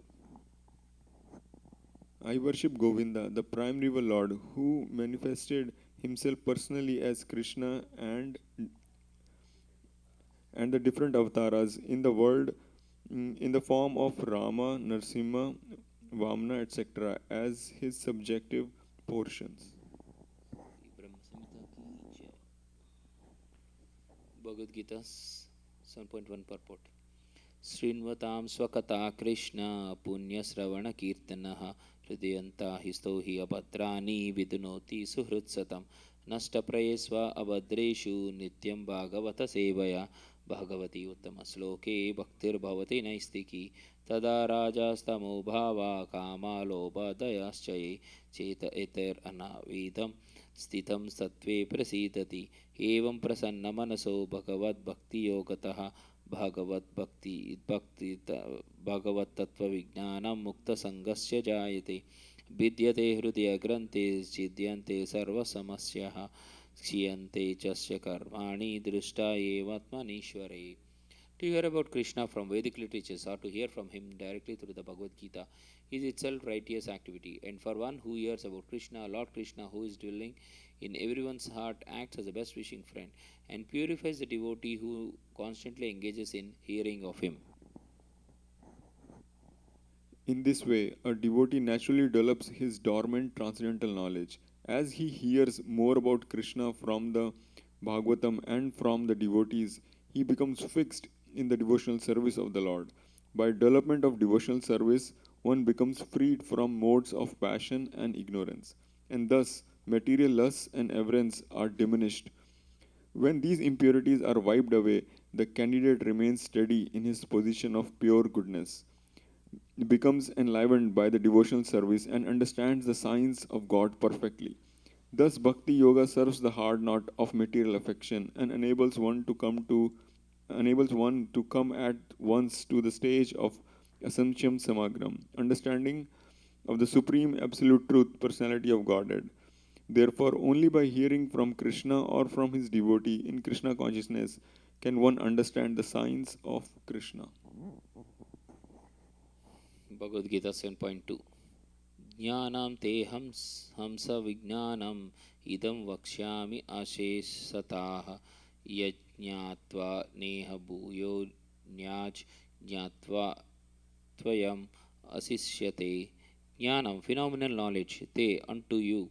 I worship Govinda, the primeval Lord, who manifested himself personally as Krishna and the different avatars in the world in the form of Rama, Narsimha, Vamna, etc., as his subjective portions. Bhagavad Gita 7.1 purport. Srinvatam swakata Krishna punya sravana kirtanaha hridayanta histo hi abhadrani vidunoti suhrutsatam nasta prayesva abhadreshu nityam bhagavata sevaya bhagavati uttama sloke bhaktir bhavati naistiki tada rajastamo bhava kama lobha dayaschaye cheta eter anavidam स्थितं सत्त्वे प्रसीदति एवं प्रसन्नमनसो भगवद्भक्तियोगतः भगवत्तत्त्वविज्ञानं मुक्तसङ्गस्य जायते विद्यते हृदयग्रन्थे छिद्यन्ते सर्वसमस्याः क्षीयन्ते च कर्माणि दृष्टा एवात्मनीश्वरे. To hear about Krishna from Vedic literatures or to hear from him directly through the Bhagavad Gita is itself righteous activity. And for one who hears about Krishna, Lord Krishna, who is dwelling in everyone's heart, acts as a best wishing friend and purifies the devotee who constantly engages in hearing of him. In this way, a devotee naturally develops his dormant transcendental knowledge. As he hears more about Krishna from the Bhagavatam and from the devotees, he becomes fixed in the devotional service of the Lord. By development of devotional service, one becomes freed from modes of passion and ignorance, and thus material lusts and avarice are diminished. When these impurities are wiped away, the candidate remains steady in his position of pure goodness, becomes enlivened by the devotional service, and understands the science of God perfectly. Thus, Bhakti Yoga serves the hard knot of material affection and enables one to come at once to the stage of Asancham Samagram, understanding of the supreme absolute truth, personality of Godhead. Therefore, only by hearing from Krishna or from his devotee in Krishna consciousness can one understand the science of Krishna. Bhagavad Gita 7.2 Jnanam te hamsa vijnanam idam vakshyami ashesataha yajñatva neha bhuyo nyaj jnatva tvayam asishyate. Jnanam, phenomenal knowledge, te, unto you,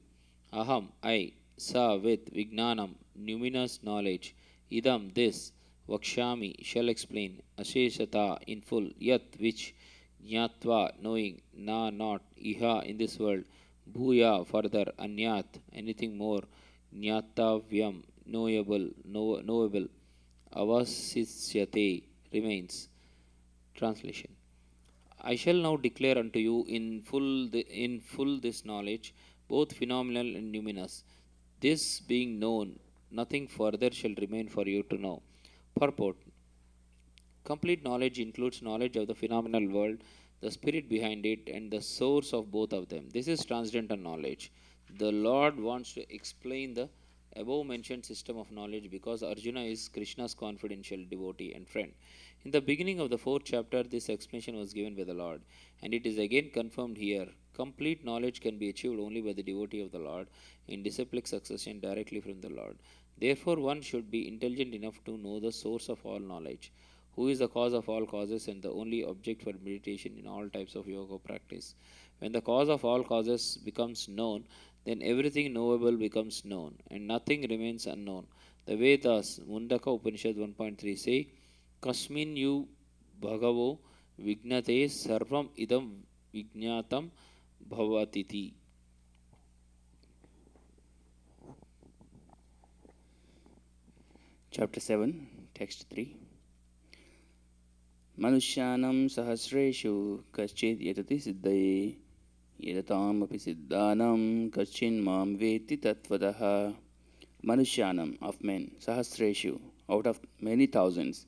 aham, I, sa, with, vijnanam, numinous knowledge, idam, this, Vakshami shall explain Asheshata in full, Yat which Jnatva knowing, Na not, Iha in this world, Bhuya further, Anyat anything more, Jnatavyam knowable, Avasisyate remains. Translation. I shall now declare unto you in full this knowledge, both phenomenal and numinous. This being known, nothing further shall remain for you to know. Purport. Complete knowledge includes knowledge of the phenomenal world, the spirit behind it, and the source of both of them. This is transcendental knowledge. The Lord wants to explain the above mentioned system of knowledge because Arjuna is Krishna's confidential devotee and friend. In the beginning of the fourth chapter, this explanation was given by the Lord, and it is again confirmed here. Complete knowledge can be achieved only by the devotee of the Lord in disciplic succession directly from the Lord. Therefore, one should be intelligent enough to know the source of all knowledge, who is the cause of all causes and the only object for meditation in all types of yoga practice. When the cause of all causes becomes known, then everything knowable becomes known, and nothing remains unknown. The Vedas, Mundaka Upanishad 1.3 say, Kasmin yu bhagavo vignate sarvam idam vignatam bhavatiti. Chapter 7, Text 3. Manusyanam sahasreshu kaschid yatati siddhaye yadatam api siddhanam kaschin mam veti tatvataha. Manusyanam of men, sahasreshu out of many thousands,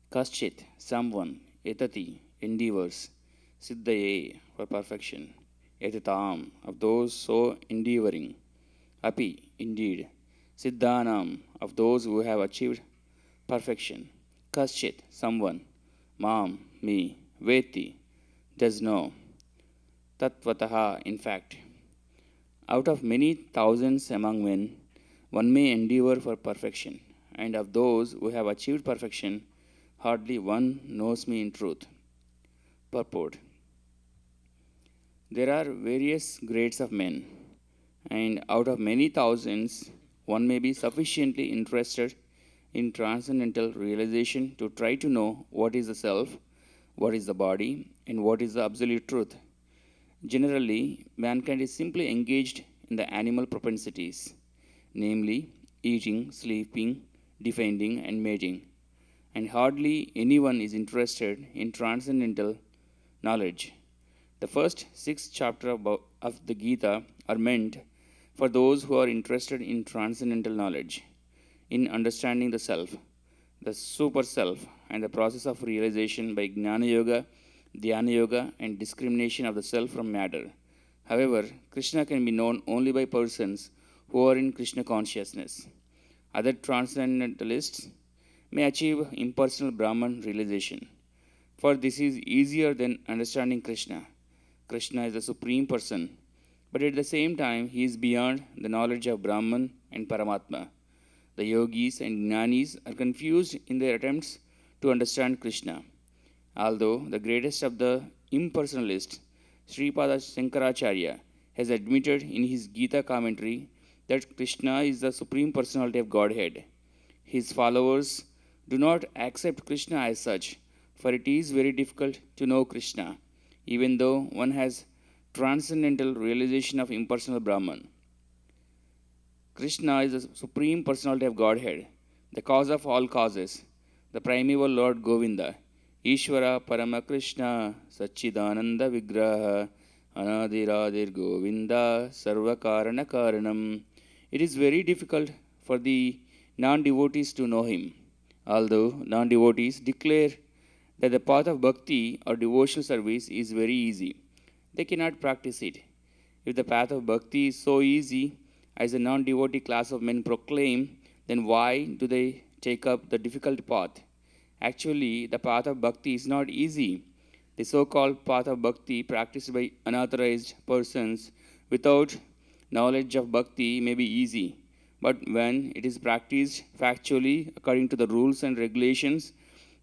kaschit someone, yatati endeavors, siddhaye for perfection, yatatam of those so endeavoring, api indeed, siddhanam of those who have achieved perfection, kaschit someone, mam me, veti does know, tatvataha in fact. Out of many thousands among men, one may endeavor for perfection, and of those who have achieved perfection, hardly one knows me in truth. Purport. There are various grades of men, and out of many thousands, one may be sufficiently interested in transcendental realization to try to know what is the self, what is the body, and what is the absolute truth. Generally, mankind is simply engaged in the animal propensities, namely eating, sleeping, defending, and mating, and hardly anyone is interested in transcendental knowledge. The first 6 chapters of the Gita are meant for those who are interested in transcendental knowledge, in understanding the self, the super self, and the process of realization by Jnana Yoga, Dhyana Yoga, and discrimination of the self from matter. However, Krishna can be known only by persons who are in Krishna consciousness. Other transcendentalists may achieve impersonal Brahman realization, for this is easier than understanding Krishna. Krishna is the Supreme Person, but at the same time, he is beyond the knowledge of Brahman and Paramatma. The yogis and jnanis are confused in their attempts to understand Krishna. Although the greatest of the impersonalists, Sripada Shankaracharya, has admitted in his Gita commentary that Krishna is the Supreme Personality of Godhead, his followers do not accept Krishna as such, for it is very difficult to know Krishna, even though one has transcendental realization of impersonal Brahman. Krishna is the Supreme Personality of Godhead, the cause of all causes, the primeval Lord Govinda, Ishvara Parama Krishna, Satchidananda Vigraha, Anadiradir Govinda, Sarvakarana Karanam. It is very difficult for the non-devotees to know him, although non-devotees declare that the path of bhakti or devotional service is very easy. They cannot practice it. If the path of bhakti is so easy, as the non-devotee class of men proclaim, then why do they take up the difficult path? Actually, the path of bhakti is not easy. The so-called path of bhakti practiced by unauthorized persons without knowledge of bhakti may be easy. But when it is practiced factually according to the rules and regulations,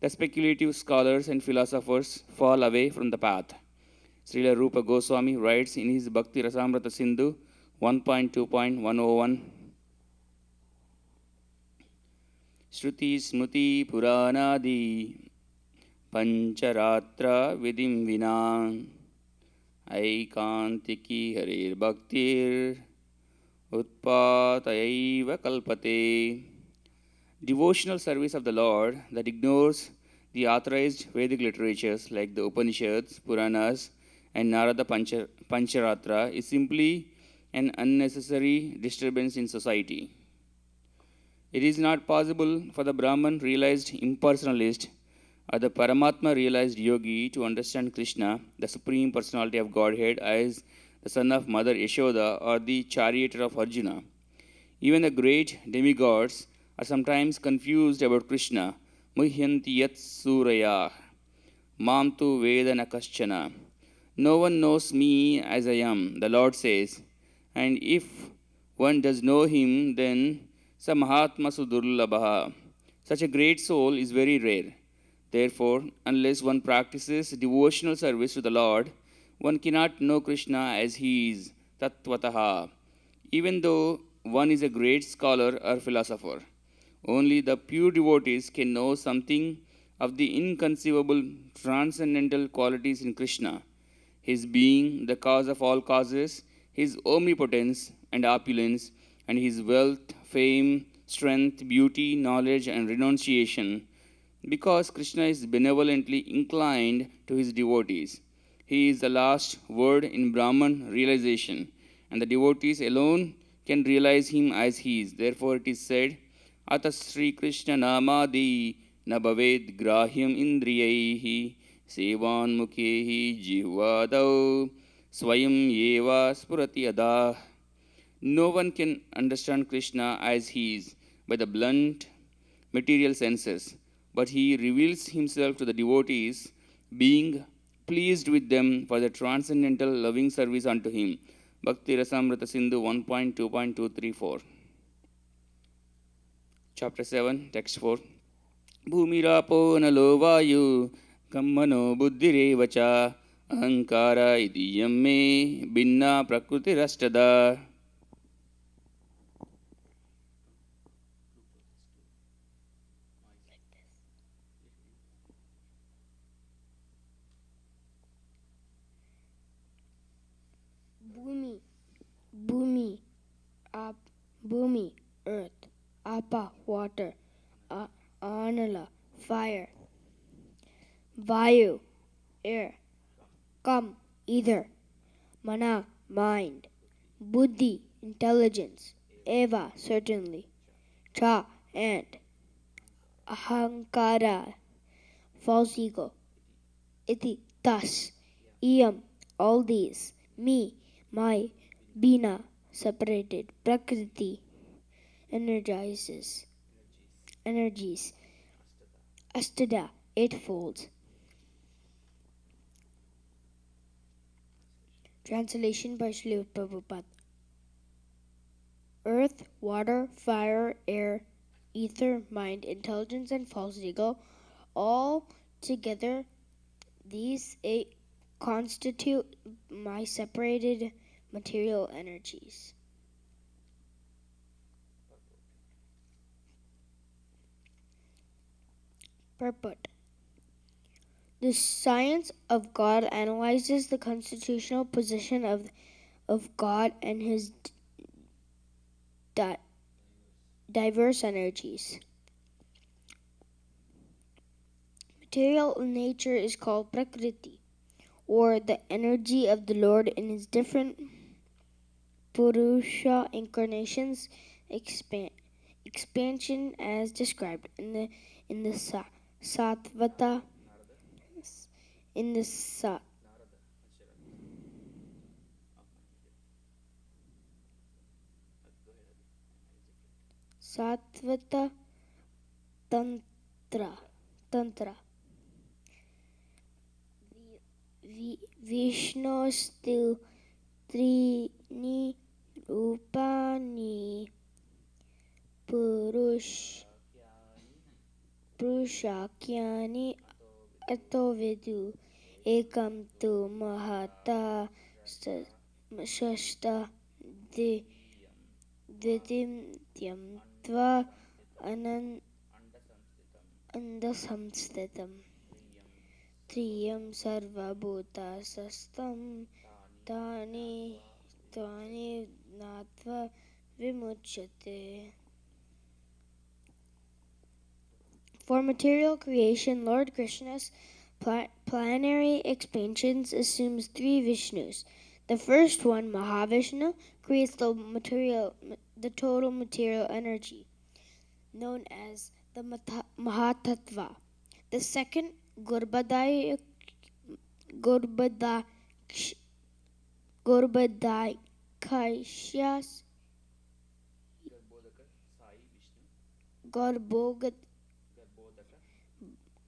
the speculative scholars and philosophers fall away from the path. Srila Rupa Goswami writes in his Bhakti Rasamrita Sindhu 1.2.101, Shruti Smruti Puranadi Pancharatra Vidim Vina Aikantiki Harir Bhaktir Utpatayaiva Kalpate. Devotional service of the Lord that ignores the authorized Vedic literatures like the Upanishads, Puranas, and Narada Pancharatra is simply an unnecessary disturbance in society. It is not possible for the Brahman realized impersonalist or the Paramatma realized yogi to understand Krishna, the Supreme Personality of Godhead, as the son of Mother Yashoda or the charioteer of Arjuna. Even the great demigods are sometimes confused about Krishna. Muhyanti yat suraya, mam tu vedana kaschana. No one knows me as I am, the Lord says. And if one does know him, then samahatma sudurlabha. Such a great soul is very rare. Therefore, unless one practices devotional service to the Lord, one cannot know Krishna as he is, tattvataha, even though one is a great scholar or philosopher. Only the pure devotees can know something of the inconceivable transcendental qualities in Krishna, his being the cause of all causes, his omnipotence and opulence, and his wealth, fame, strength, beauty, knowledge, and renunciation, because Krishna is benevolently inclined to his devotees. He is the last word in Brahman realization, and the devotees alone can realize him as he is. Therefore, it is said, Ata Sri Krishna Namadi Nabhaved Grahyam Indriyaihi Sevan Mukhehi Jihvadau Swayam Yeva Spurati Adah. No one can understand Krishna as he is by the blunt material senses, but he reveals himself to the devotees, being pleased with them for the transcendental loving service unto him. Bhakti Rasamrita Sindhu 1.2.234. Chapter 7, text 4. Bhumirapo nalo vayu kammano buddhirevacha ahankara idiyam me binna prakriti rastada. Bhumi, Bhumi, earth, Apa, water, Anala, fire, Vayu, air, Kam, ether, Mana, mind, Buddhi, intelligence, Eva, certainly, Cha, and, Ahankara, false ego, Iti, thus, Iyam, all these, me, my, Bina, separated, Prakriti, energies, Astada, eightfold. Translation by Srila Prabhupada. Earth, water, fire, air, ether, mind, intelligence, and false ego, all together, these eight constitute my separated material energies. Purport. The science of God analyzes the constitutional position of God and his diverse energies. Material nature is called Prakriti, or the energy of the Lord in his different Purusha incarnations, expansion as described in the Sattvata, in the Sattvata Tantra. Vishnostu Trini Rupani Purushakyani Atovidu Ekam Tu Mahata Shasta Dvitim Tva andasamsthitam triyam sarvabhutasastam tani tani natva vimuchyate. For material creation, Lord Krishna's planetary expansions assumes three Vishnus. The first one, Mahavishnu, creates the total material energy, known as the Mahatattva. The second, Garbhodakayas,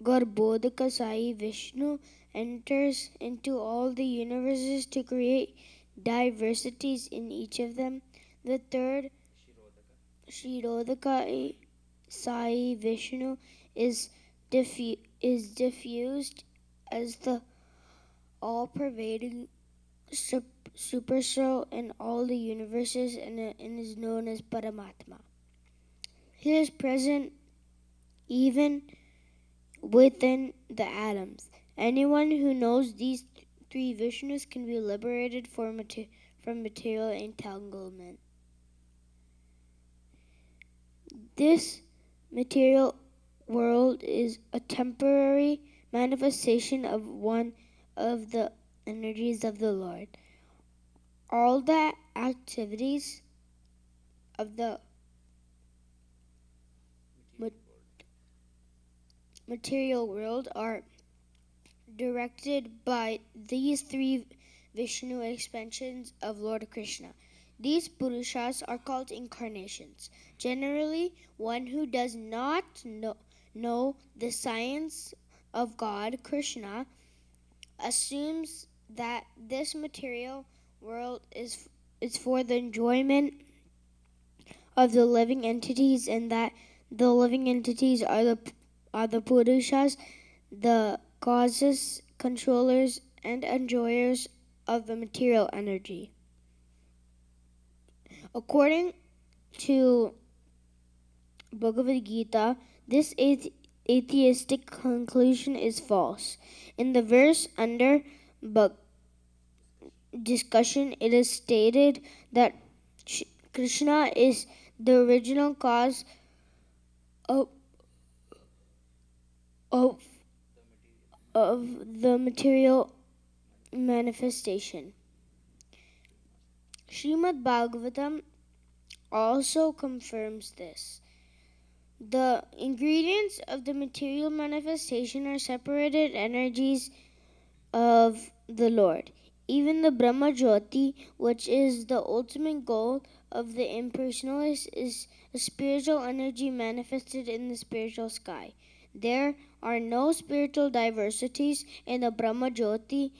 Garbhodaka Sai Vishnu enters into all the universes to create diversities in each of them. The third, Shirodaka Sai Vishnu, is diffused as the all-pervading supercell in all the universes and is known as Paramatma. He is present even within the atoms. Anyone who knows these three Vishnus can be liberated from material entanglement. This material world is a temporary manifestation of one of the energies of the Lord. All the activities of the material world are directed by these three Vishnu expansions of Lord Krishna. These Purushas are called incarnations. Generally, one who does not know the science of God, Krishna, assumes that this material world is for the enjoyment of the living entities, and that the living entities are the Purushas, the causes, controllers, and enjoyers of the material energy. According to Bhagavad Gita, this atheistic conclusion is false. In the verse under discussion, it is stated that Krishna is the original cause of the material manifestation. Srimad Bhagavatam also confirms this. The ingredients of the material manifestation are separated energies of the Lord. Even the Brahma Jyoti, which is the ultimate goal of the impersonalist, is a spiritual energy manifested in the spiritual sky. There are no spiritual diversities in the Brahma Jyoti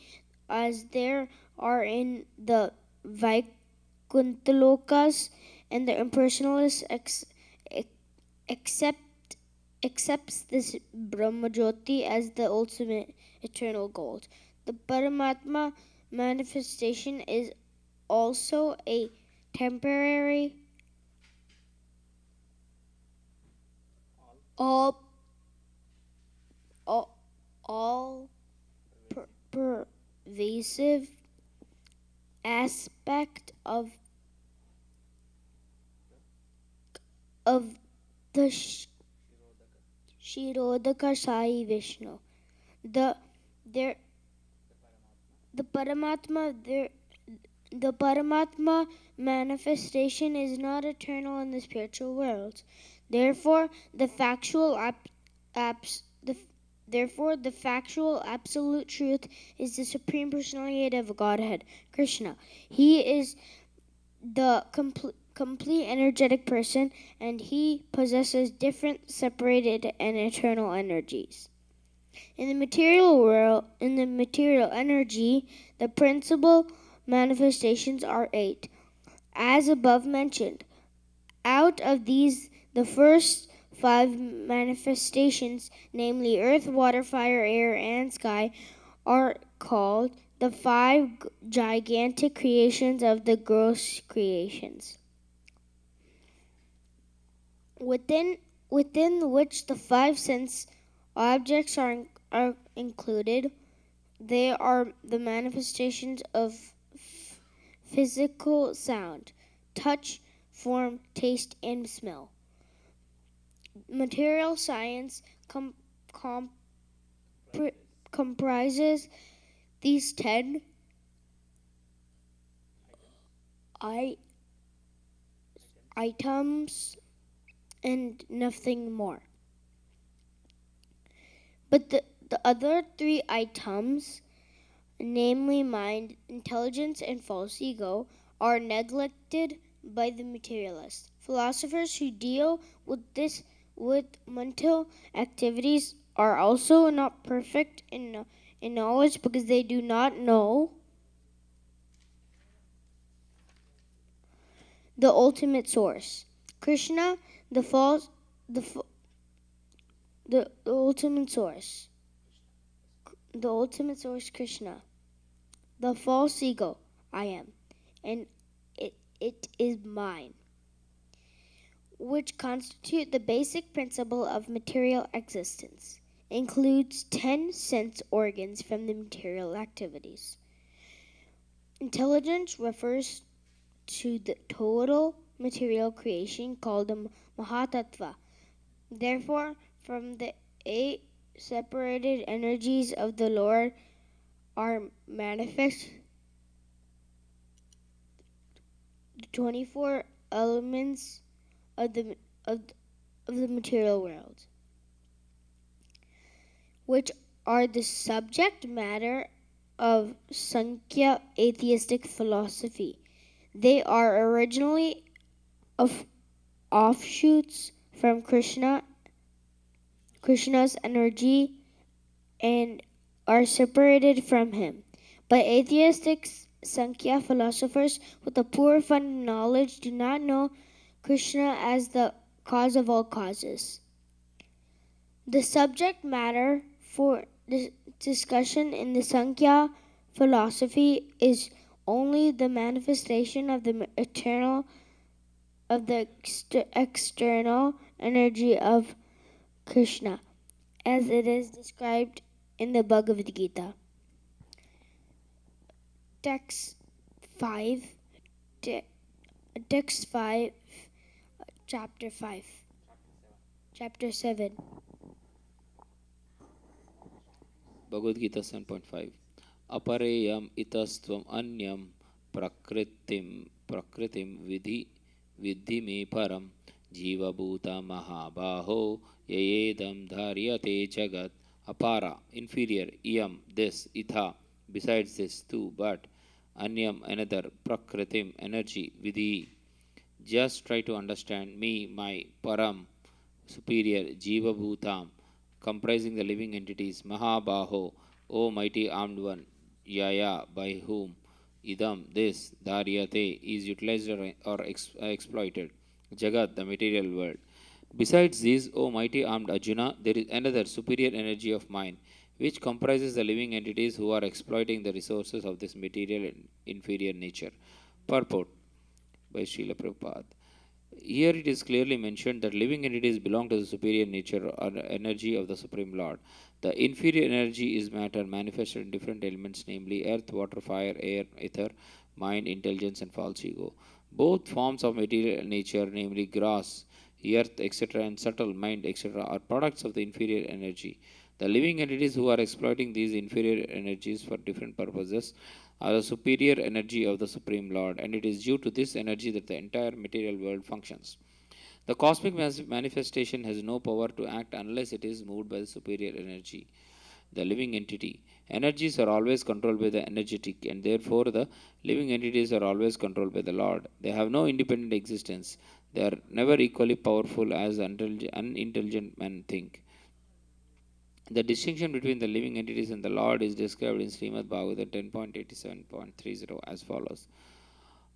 as there are in the Vaikuntalokas, and the impersonalist accepts this Brahma Jyoti as the ultimate eternal goal. The Paramatma manifestation is also a temporary, all pervasive aspect of the Shirodaka Sai Vishnu. The Paramatma manifestation is not eternal in the spiritual world. Therefore, the factual absolute truth is the Supreme Personality of Godhead, Krishna. He is the complete energetic person, and he possesses different, separated, and eternal energies. In the material world, in the material energy, the principal manifestations are 8, as above mentioned. Out of these, the first 5 manifestations, namely earth, water, fire, air, and sky, are called the 5 gigantic creations of the gross creations. Within within which the five sense objects are included. They are the manifestations of physical sound, touch, form, taste, and smell. Material science comprises these 10 items and nothing more. But the other 3 items, namely mind, intelligence, and false ego, are neglected by the materialists. Philosophers who deal with mental activities are also not perfect in knowledge because they do not know the ultimate source. Krishna, the ultimate source. The ultimate source, Krishna. The false ego, I am, and it is mine, which constitute the basic principle of material existence, includes 10 sense organs from the material activities. Intelligence refers to the total material creation called the Mahatattva. Therefore, from the 8 separated energies of the Lord are manifest the 24 elements of the material world, which are the subject matter of Sankhya atheistic philosophy. They are originally offshoots from Krishna's energy and are separated from him. But atheistic Sankhya philosophers with a poor funded knowledge do not know Krishna as the cause of all causes. The subject matter for discussion in the Sankhya philosophy is only the manifestation of the external energy of Krishna, as it is described in the Bhagavad Gita. Text 5, chapter 5, chapter 7. Bhagavad Gita 7.5. Apareyam itastvam anyam prakritim vidhi me param jiva bhuta mahabaho yayedam dharyate jagat. Apara, inferior, yam, this, itha, besides this too, but anyam, another, prakritim, energy, vidhi. Just try to understand me, my param, superior, jiva bhutam, comprising the living entities, mahabaho, O mighty armed one, yaya, by whom, idam, this, dharyate, is utilized or exploited, jagat, the material world. Besides these, O mighty armed Arjuna, there is another superior energy of mind, which comprises the living entities who are exploiting the resources of this material and inferior nature. Purport by Srila Prabhupada. Here it is clearly mentioned that living entities belong to the superior nature or energy of the Supreme Lord. The inferior energy is matter manifested in different elements, namely earth, water, fire, air, ether, mind, intelligence, and false ego. Both forms of material nature, namely grass, earth, etc., and subtle mind, etc., are products of the inferior energy. The living entities who are exploiting these inferior energies for different purposes are the superior energy of the Supreme Lord, and it is due to this energy that the entire material world functions. The cosmic manifestation has no power to act unless it is moved by the superior energy, the living entity. Energies are always controlled by the energetic, and therefore the living entities are always controlled by the Lord. They have no independent existence. They are never equally powerful as unintelligent men think. The distinction between the living entities and the Lord is described in Srimad Bhagavatam 10.87.30 as follows.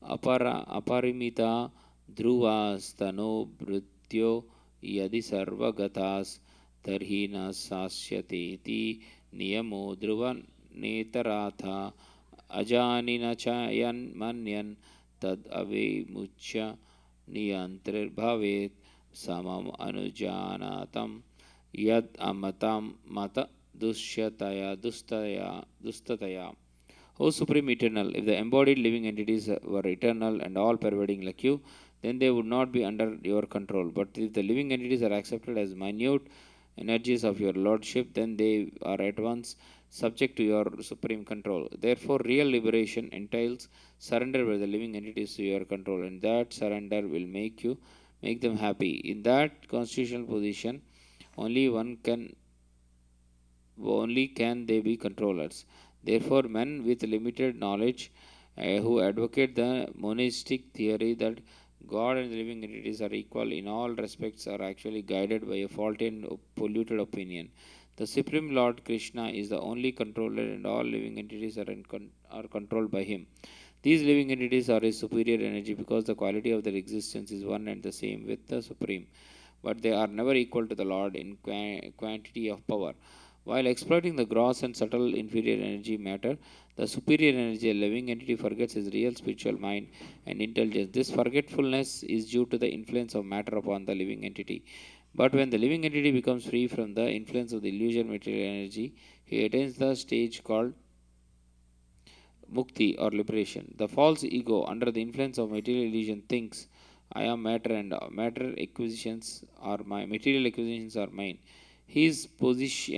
Aparimita dhruvastano bhrityo yadi sarvagatas tarhina sasyateti niyamo dhruva netaratha ajanina chayan manyan tad ave mucha niyantrir bhavet samam anujanatam yad amatam mata dustataya. O Supreme Eternal, if the embodied living entities were eternal and all pervading like you, then they would not be under your control. But if the living entities are accepted as minute energies of your Lordship, then they are at once subject to your supreme control. Therefore, real liberation entails surrender by the living entities to your control, and that surrender will make them happy. In that constitutional position, only can they be controllers. Therefore, men with limited knowledge who advocate the monistic theory that God and the living entities are equal in all respects are actually guided by a faulty and polluted opinion. The Supreme Lord Krishna is the only controller, and all living entities are controlled by him. These living entities are his superior energy because the quality of their existence is one and the same with the Supreme, but they are never equal to the Lord in quantity of power. While exploiting the gross and subtle inferior energy matter, the superior energy, a living entity, forgets his real spiritual mind and intelligence. This forgetfulness is due to the influence of matter upon the living entity. But when the living entity becomes free from the influence of the illusion material energy, he attains the stage called mukti or liberation. The false ego, under the influence of material illusion, thinks, I am matter and matter acquisitions are my material acquisitions are mine. His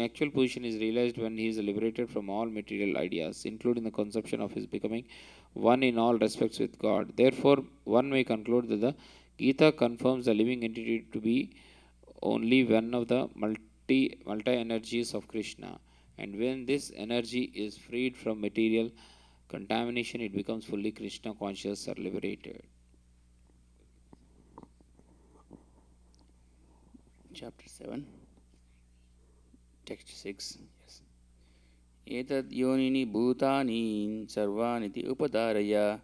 actual position is realized when he is liberated from all material ideas, including the conception of his becoming one in all respects with God. Therefore, one may conclude that the Gita confirms the living entity to be only one of the multi energies of Krishna. And when this energy is freed from material contamination, it becomes fully Krishna conscious or liberated. Chapter 7, text 6. Yes. Etad yonini bhutani sarvaniti upadaraya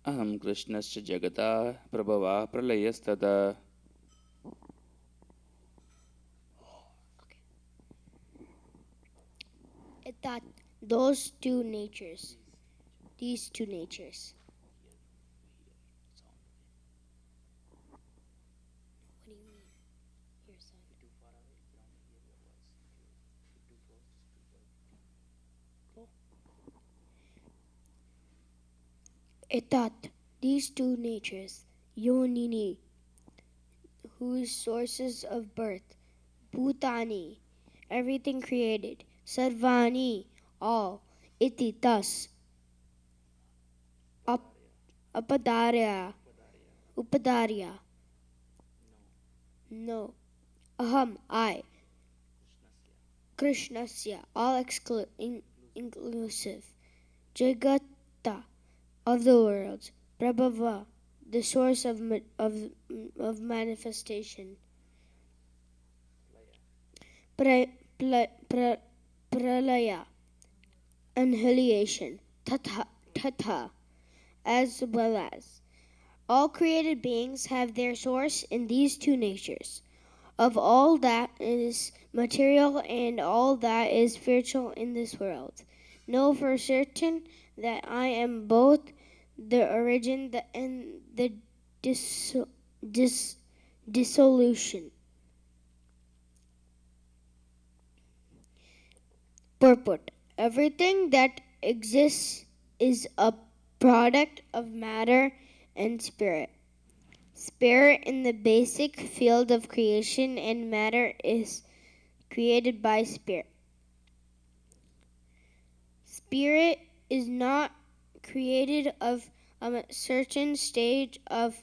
aham krishnascha jagata prabhava pralayastata. That those two natures, these two natures. What do you mean? Your son. Etat, these two natures, Yonini, whose sources of birth, Bhutani, everything created, Sarvani, all, Iti, thus, Upadarya, no, Aham, I, Krishnasya, all inclusive, Jagata, of the world, Prabhava, the source of manifestation, Pralaya, annihilation, Tatha, as well as. All created beings have their source in these two natures, of all that is material and all that is spiritual in this world. Know for certain that I am both the origin and the dissolution. Purport. Everything that exists is a product of matter and spirit. Spirit in the basic field of creation, and matter is created by spirit. Spirit is not created of a certain stage of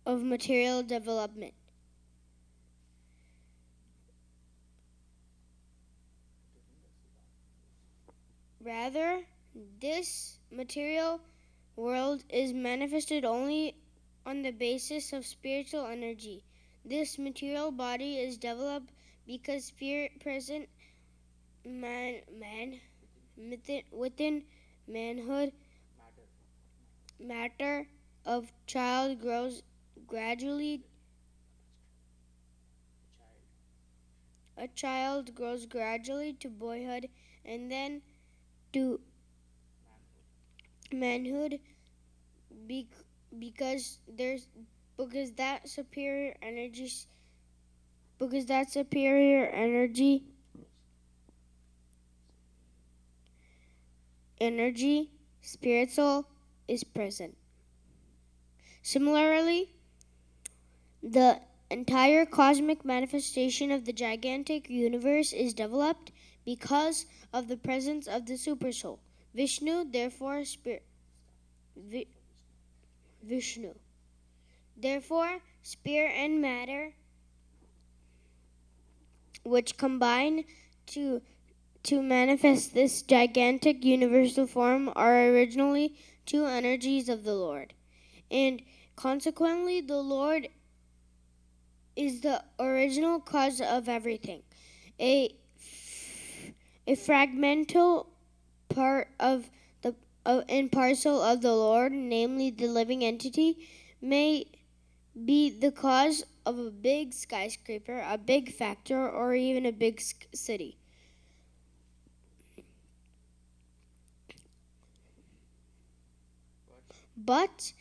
material development. Rather, this material world is manifested only on the basis of spiritual energy. This material body is developed because spirit present within manhood matter of child grows gradually. A child grows gradually to boyhood and then to manhood, because that superior energy, spirit soul, is present. Similarly, the entire cosmic manifestation of the gigantic universe is developed because of the presence of the supersoul. Vishnu, therefore, Vishnu. Therefore, spirit and matter, which combine to manifest this gigantic universal form, are originally two energies of the Lord. And consequently, the Lord is the original cause of everything. A fragmental part of the and parcel of the Lord, namely the living entity, may be the cause of a big skyscraper, a big factory, or even a big city. But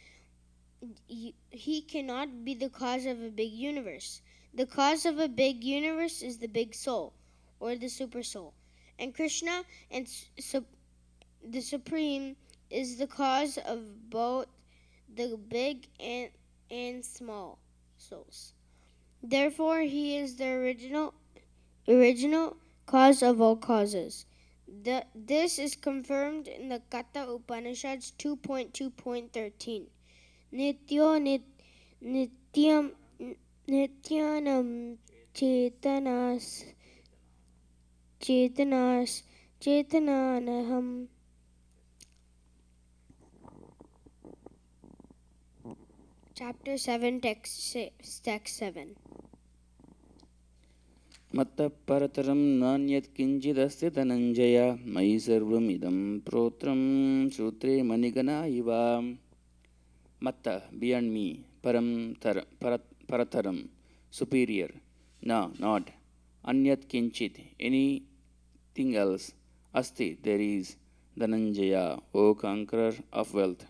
he cannot be the cause of a big universe. The cause of a big universe is the big soul, or the super soul. And Krishna, and the Supreme, is the cause of both the big and small souls. Therefore, he is the original cause of all causes. This is confirmed in the Katha Upanishads 2.2.13. Nityo nityam nityanam chetananaham. Chapter 7, text 7. मत्तः परतरं नान्यत् किञ्चिदस्ति धनञ्जय मयि सर्वम् इदं प्रोत्रं सूत्रे मणिगणा इव. Matta, beyond me, parataram, superior, no, not, anyat kinchit, anything else, asti, there is, Dhananjaya, O conqueror of wealth,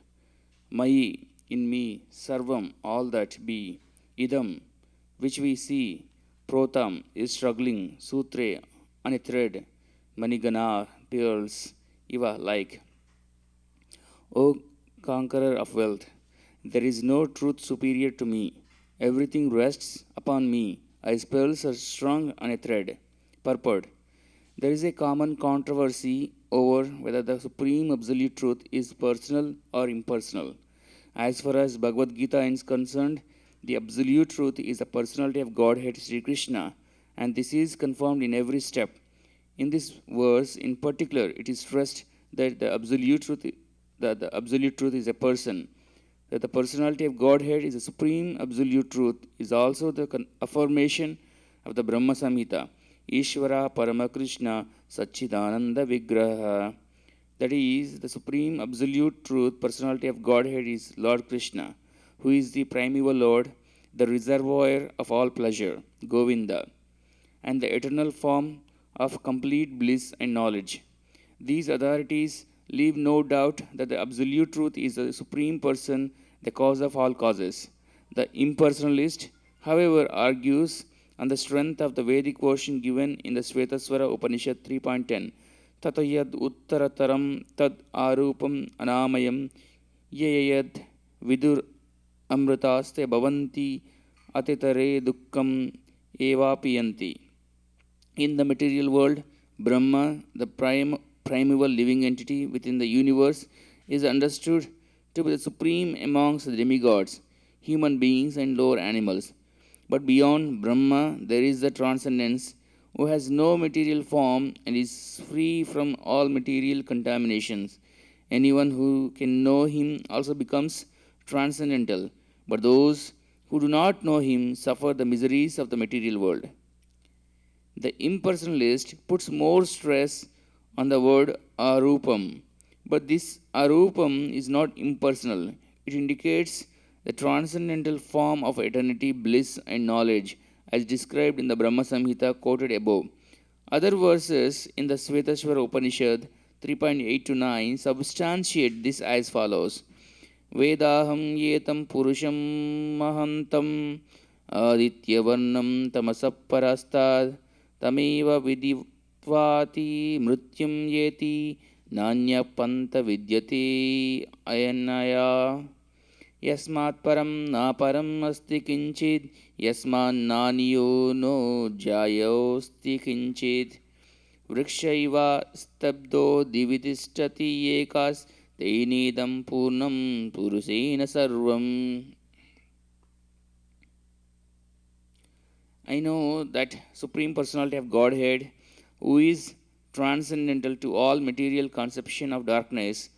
Mayi, in me, sarvam, all that be, idam, which we see, protam, is struggling, sutre, on a thread, manigana, pearls, iva, like. O conqueror of wealth, there is no truth superior to me. Everything rests upon me. As pearls are strung on a thread. Purport. There is a common controversy over whether the supreme absolute truth is personal or impersonal. As far as Bhagavad Gita is concerned, the absolute truth is the personality of Godhead Sri Krishna, and this is confirmed in every step. In this verse, in particular, it is stressed that the absolute truth is a person. That the personality of Godhead is the supreme absolute truth is also the affirmation of the Brahma Samhita. Ishvara Paramakrishna Satchidananda Vigraha. That is, the supreme absolute truth, personality of Godhead is Lord Krishna, who is the primeval Lord, the reservoir of all pleasure, Govinda, and the eternal form of complete bliss and knowledge. These authorities leave no doubt that the absolute truth is the supreme person, the cause of all causes. The impersonalist, however, argues on the strength of the Vedic version given in the Svetaswara Upanishad 3.10. Tatayad uttarataram tad arupam anamayam yayad vidur amritaste bhavanti atitare dukkam evapiyanti. In the material world, Brahma, the primeval living entity within the universe, is understood to be the supreme amongst the demigods, human beings, and lower animals. But beyond Brahma, there is the transcendence, who has no material form and is free from all material contaminations. Anyone who can know him also becomes transcendental, but those who do not know him suffer the miseries of the material world. The impersonalist puts more stress on the word arupam, but this arupam is not impersonal. It indicates the transcendental form of eternity, bliss, and knowledge as described in the Brahma Samhita quoted above. Other verses in the Svetaswara Upanishad 3.8 to 9 substantiate this as follows. वेदाहं येतं पुरुषं महान्तम् आदित्यवर्णं तमसः परास्तात् तमेव विदित्वाति मृत्युं येति नान्यपन्थ विद्यते अयनया यस्मात् परं नापरम् अस्ति किञ्चित् यस्मान्नान्यो नो जायोऽस्ति किञ्चित् वृक्ष इव स्तब्धो दिवि तिष्ठति एकास्तेनेदं पूर्णं पुरुषेण सर्वम्. I know that Supreme Personality of Godhead, who is transcendental to all material conception of darkness,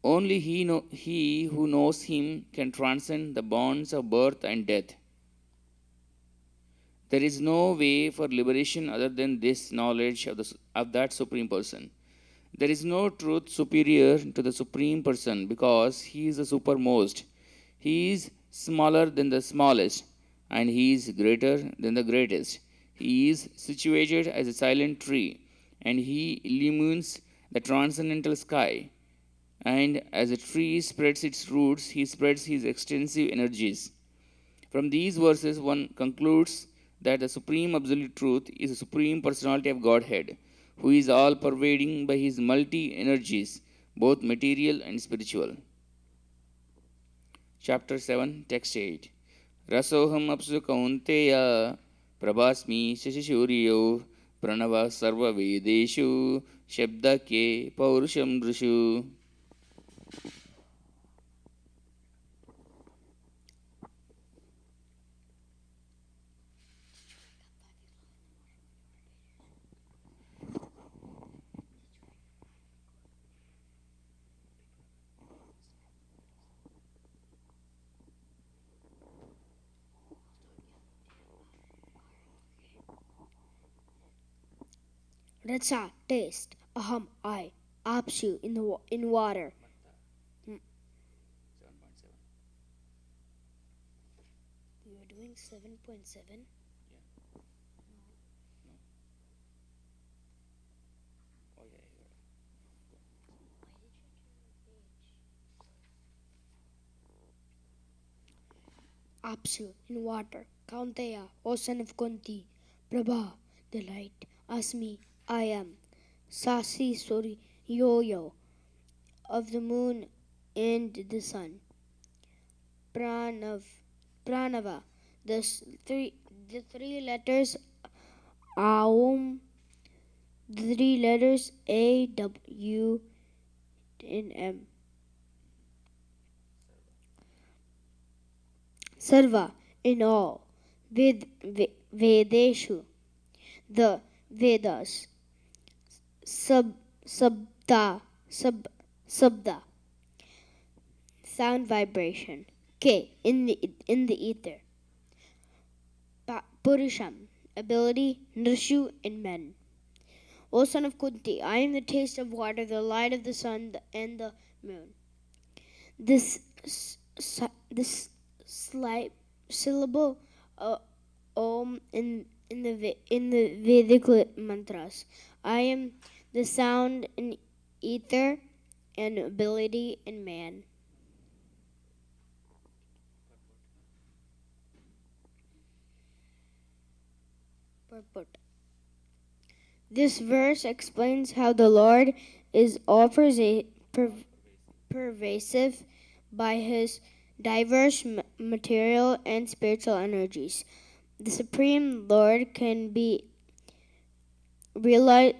only he who knows him can transcend the bonds of birth and death. There is no way for liberation other than this knowledge of that Supreme Person. There is no truth superior to the Supreme Person because he is the supermost. He is smaller than the smallest and he is greater than the greatest. He is situated as a silent tree and he illumines the transcendental sky. And as a tree spreads its roots, he spreads his extensive energies. From these verses, one concludes that the Supreme Absolute Truth is the Supreme Personality of Godhead, who is all pervading by his multi energies, both material and spiritual. Chapter 7, Text 8. Rasoham apsu kaunteya prabhasmi shashishuriyo pranava sarva vedeshu shabda ke paurusham drishu. Ratsa, taste. Aham, I. Apsu, in water. We were doing 7.7. Apsu, in water. Kaunteya, O son of Kunti. Prabha, the light. Asmi, I am. Sasi Suri Yo of the moon and the sun. Pranava, the three letters Aum, the three letters A, W, and M. Sarva, in all. Vedeshu, the Vedas. Sabda, sound vibration. K, in the ether. Purusham, ability. Nrishu, in men. O son of Kunti, I am the taste of water, the light of the sun, and the moon. This slight syllable Om in the Vedic mantras. I am the sound in ether and ability in man. Purport. This verse explains how the Lord is all pervasive by his diverse material and spiritual energies. The Supreme Lord can be realized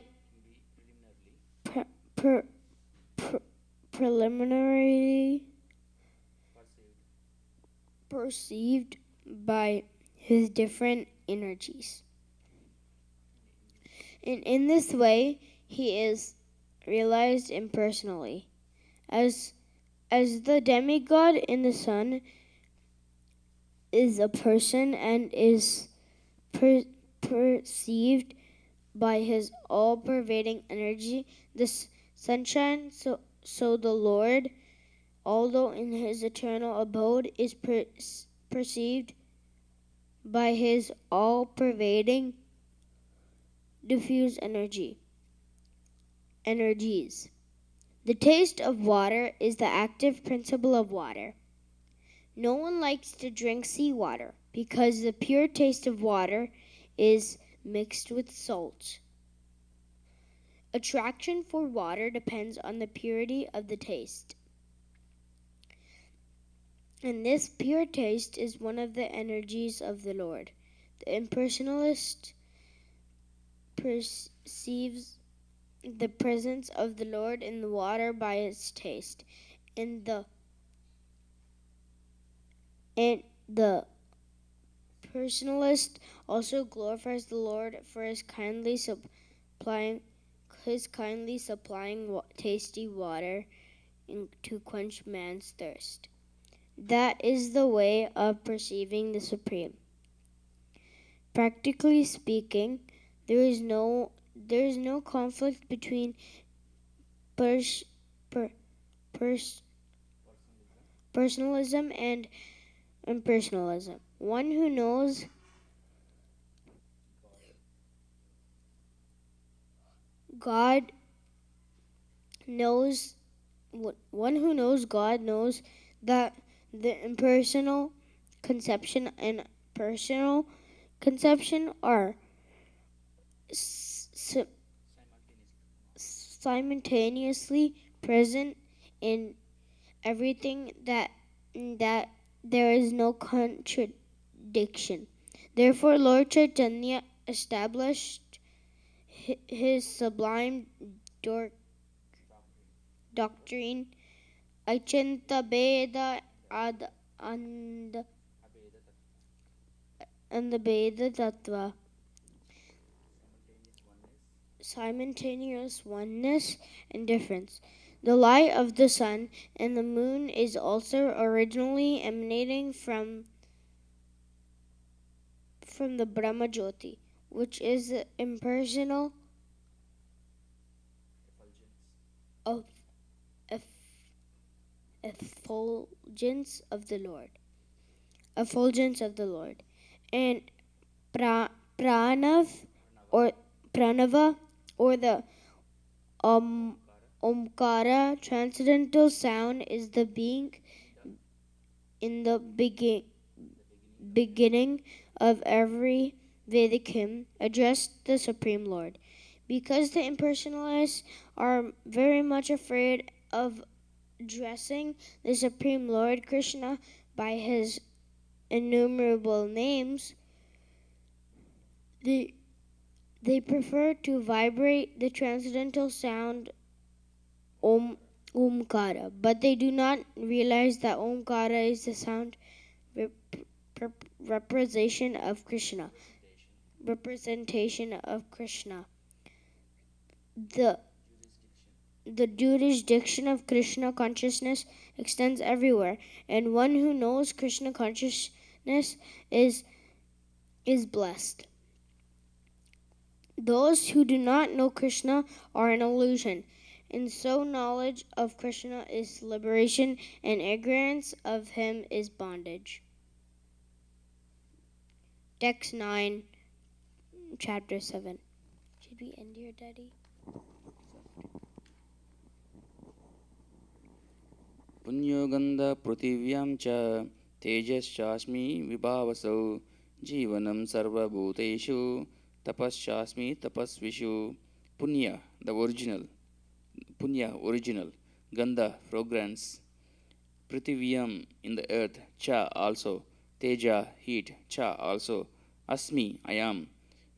preliminarily perceived by his different energies. In this way, he is realized impersonally. As the demigod in the sun is a person and is perceived by his all-pervading energy, the sunshine, so the Lord, although in his eternal abode, is perceived by his all-pervading diffuse energies. The taste of water is the active principle of water. No one likes to drink seawater because the pure taste of water is mixed with salt. Attraction for water depends on the purity of the taste. And this pure taste is one of the energies of the Lord. The impersonalist perceives the presence of the Lord in the water by its taste, and the personalist also glorifies the Lord for his kindly supplying tasty water to quench man's thirst. That is the way of perceiving the Supreme. Practically speaking, there is no conflict between personalism and impersonalism. One who knows God knows that the impersonal conception and personal conception are simultaneously present in everything, that there is no contradiction. Therefore, Lord Chaitanya established his sublime doctrine, Achanta Beda and the Beda Tattva, simultaneous oneness and difference. The light of the sun and the moon is also originally emanating from the Brahma Jyoti, which is the impersonal of effulgence of the Lord. And Pranava or the Omkara transcendental sound is the being in the beginning of every Vedic hymn addressed the Supreme Lord. Because the impersonalists are very much afraid of addressing the Supreme Lord Krishna by his innumerable names, they prefer to vibrate the transcendental sound Omkara, but they do not realize that Omkara is the sound representation of Krishna. The jurisdiction of Krishna consciousness extends everywhere, and one who knows Krishna consciousness is blessed. Those who do not know Krishna are an illusion, and so knowledge of Krishna is liberation, and ignorance of him is bondage. Text 9, Chapter 7. Should we end here, Daddy? पुण्योगन्ध पृथिव्यां च तेजश्चास्मि विभावसौ जीवनं सर्वभूतेषु tapaschaasmi tapasvishu. Punya, the original. Punya, original. Gandha, fragrance. Prithiviyam, in the earth. Cha, also. Teja, heat. Cha, also. Asmi, I am.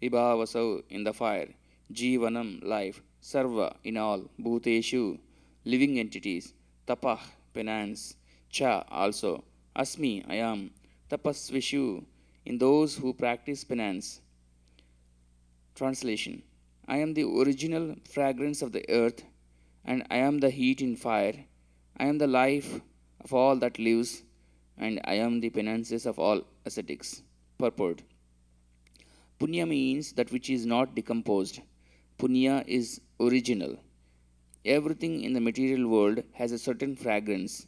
Vibhavasau, in the fire. Jivanam, life. Sarva, in all. Bhuteshu, living entities. Tapah, penance. Cha, also. Asmi, I am. Tapasvishu, in those who practice penance. Translation: I am the original fragrance of the earth, and I am the heat in fire. I am the life of all that lives, and I am the penances of all ascetics. Purport: Punya means that which is not decomposed. Punya is original. Everything in the material world has a certain fragrance,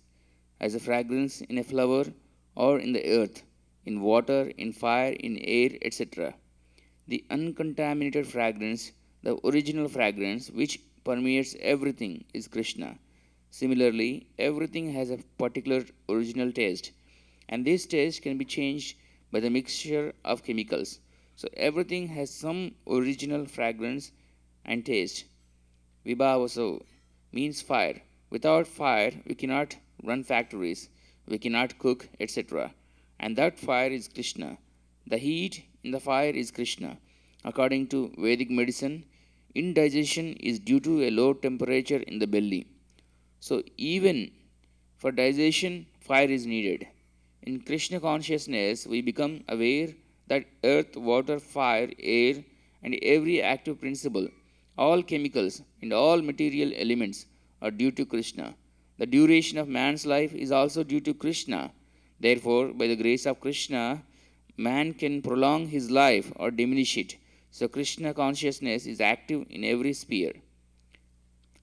as a fragrance in a flower or in the earth, in water, in fire, in air, etc. The uncontaminated fragrance, the original fragrance which permeates everything, is Krishna. Similarly, everything has a particular original taste, and this taste can be changed by the mixture of chemicals. So everything has some original fragrance and taste. Vibhavaso means fire. Without fire, we cannot run factories, we cannot cook, etc. And that fire is Krishna. The heat in the fire is Krishna. According to Vedic medicine, indigestion is due to a low temperature in the belly. So, even for digestion, fire is needed. In Krishna consciousness, we become aware that earth, water, fire, air, and every active principle, all chemicals, and all material elements are due to Krishna. The duration of man's life is also due to Krishna. Therefore, by the grace of Krishna, man can prolong his life or diminish it. So, Krishna consciousness is active in every sphere.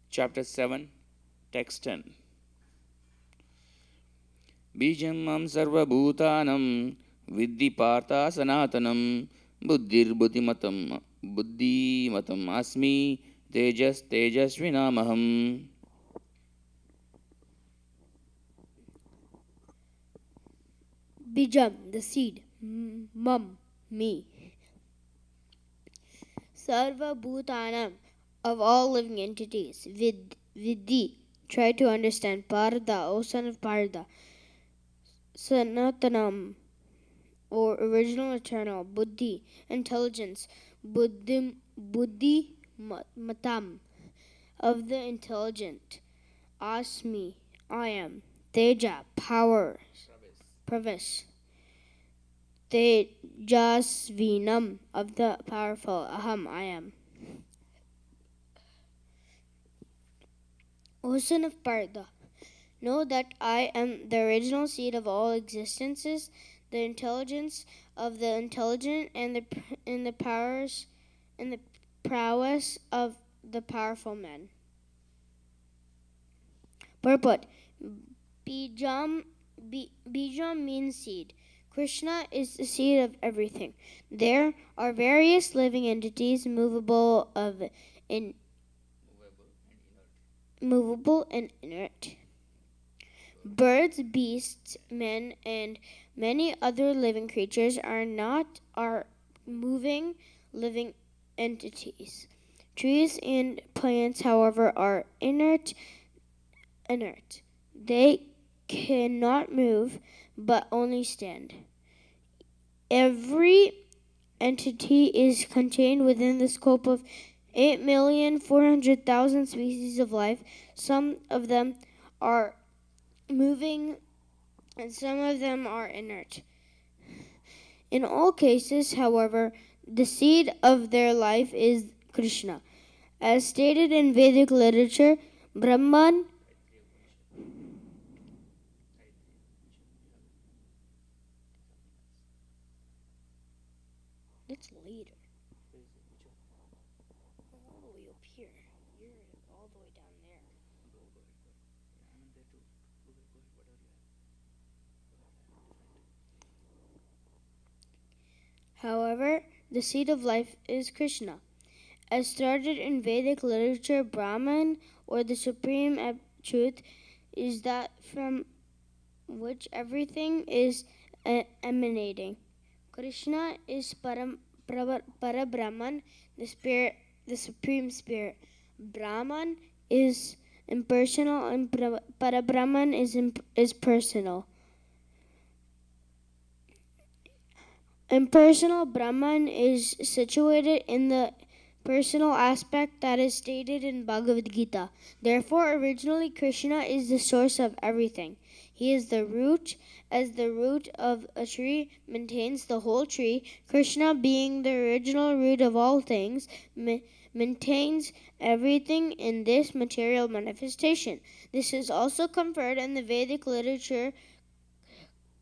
Chapter 7, Text 10. बीजं मम सर्वभूतानं विद्धि पार्थ सनातनं बुद्धिमतम् अस्मि तेजस्विनामहम्. Bijam, the seed. Mum, me. Sarva Bhutanam, of all living entities. Vidhi, try to understand. Parda, O son of Parda. Sanatanam, or original eternal. Buddhi, intelligence. Buddhi matam, of the intelligent. Asmi, I am. Teja, power. Pravis. Tejasvinam, of the powerful. Aham, I am. O son of Parda, know that I am the original seed of all existences, the intelligence of the intelligent, and the powers and the prowess of the powerful men. Purport: Bijam means seed. Krishna is the seed of everything. There are various living entities, movable and inert. Birds, beasts, men, and many other living creatures are moving living entities. Trees and plants, however, are inert. They cannot move, but only stand. Every entity is contained within the scope of 8,400,000 species of life. Some of them are moving and some of them are inert. In all cases, however, the seed of their life is Krishna. As stated in Vedic literature, Brahman It's later. All the way up here. You're all the way down there. However, the seed of life is Krishna. As started in Vedic literature, Brahman, or the supreme truth, is that from which everything is emanating. Krishna is Parabrahman, the spirit, the supreme spirit. Brahman is impersonal and Parabrahman is personal. Impersonal Brahman is situated in the personal aspect that is stated in Bhagavad Gita. Therefore, originally Krishna is the source of everything. He is the root. As the root of a tree maintains the whole tree, Krishna, being the original root of all things, maintains everything in this material manifestation. This is also conferred in the Vedic literature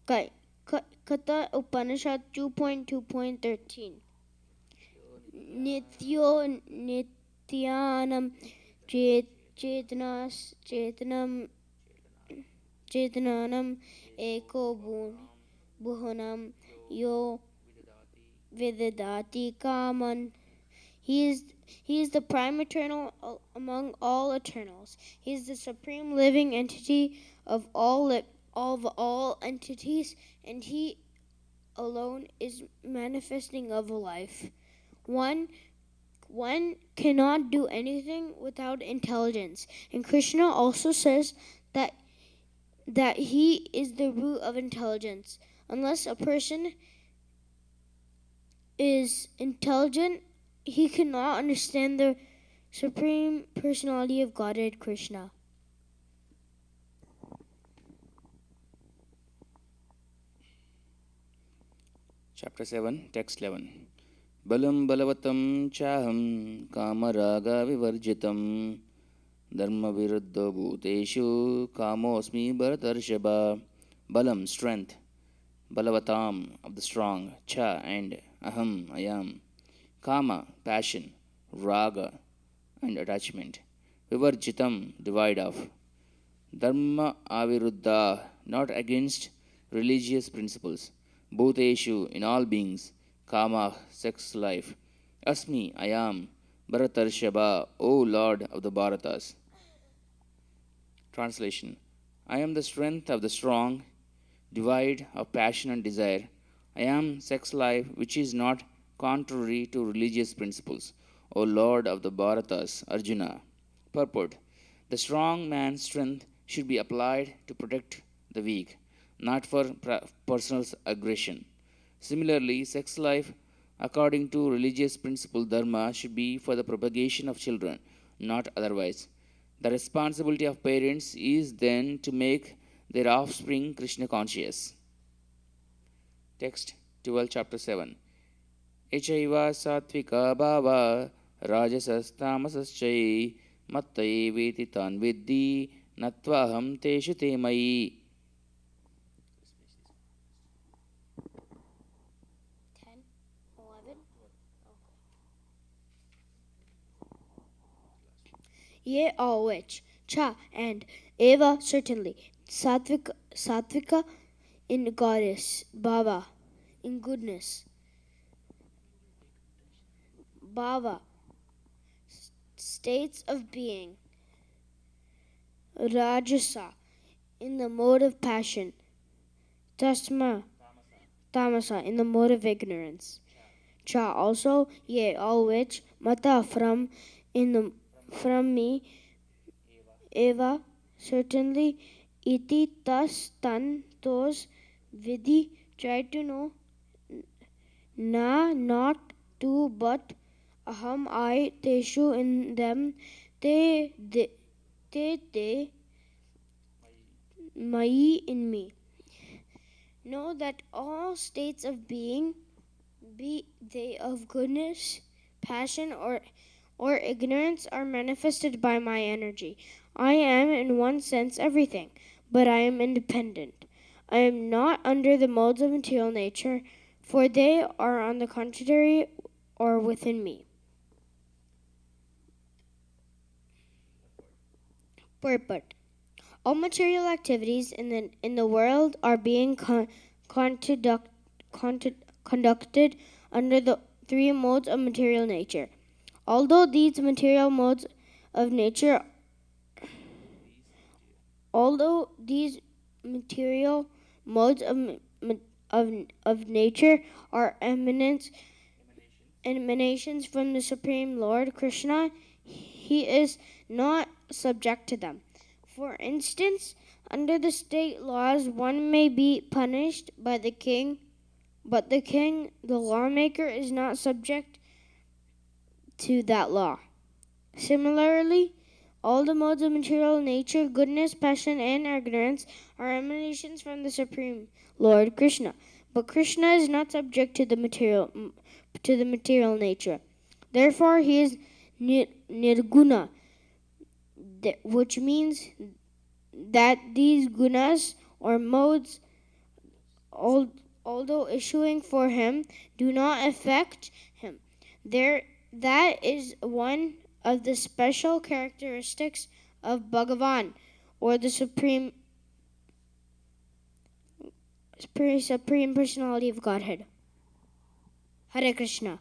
Katha Upanishad 2.2.13. Nityo Nityanam Chetanam Eko Bhuhanam Yo Vidadati Kaman. He is the prime eternal among all eternals. He is the supreme living entity of all entities, and he alone is manifesting of life. One cannot do anything without intelligence. And Krishna also says that he is the root of intelligence. Unless a person is intelligent, he cannot understand the Supreme Personality of Godhead Krishna. Chapter 7, Text 11. Balam balavatam chaham kamaraga vivarjitam dharma viruddha bhuteshu kamosmi bharatarshaba. Balam, strength. Balavatam, of the strong. Cha, and aham, I am. Kama, passion. Raga, and attachment. Vivarjitam, divide of. Dharma aviruddha, not against religious principles. Bhuteshu, in all beings. Kama, sex life. Asmi, I am. Bharatarshaba, O Lord of the Bharatas. Translation. I am the strength of the strong, divide of passion and desire. I am sex life, which is not contrary to religious principles. O Lord of the Bharatas, Arjuna. Purport. The strong man's strength should be applied to protect the weak, not for personal aggression. Similarly, sex life, according to religious principle dharma, should be for the propagation of children, not otherwise. The responsibility of parents is then to make their offspring Krishna conscious. Text 12, chapter 7. Echaiva satvika bhava rajasas tamasaschai mattai veti tan viddi natvaham teshu temai. 10, 11. Yea, all which. Cha, and. Eva, certainly. Satvika, in goddess. Bhava, in goodness. Bhava, states of being. Rajasa, in the mode of passion. Tamasa, in the mode of ignorance. Cha, also. Yea, all which. Mata, from me. Eva, certainly. Iti, thus, tan, those. Vidhi, try to know. Na, not to, but. Aham, I. Teshu, in them. Te, Mai, in me. Know that all states of being, be they of goodness, passion, or ignorance, are manifested by my energy. I am, in one sense, everything, but I am independent. I am not under the modes of material nature, for they are on the contrary or within me. Purport. All material activities in the world are being conducted under the three modes of material nature. Although these material modes of nature are emanations from the Supreme Lord Krishna, he is not subject to them. For instance, under the state laws, one may be punished by the king, but the king, the lawmaker, is not subject to that law. Similarly, all the modes of material nature, goodness, passion, and ignorance, are emanations from the Supreme Lord Krishna. But Krishna is not subject to the material nature. Therefore, he is nirguna, which means that these gunas or modes, although issuing for him, do not affect him. That is one of the special characteristics of Bhagavan, or the Supreme Personality of Godhead. Hare Krishna.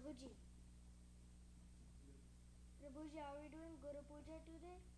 Prabhuji. Prabhuji, are we doing Guru Puja today?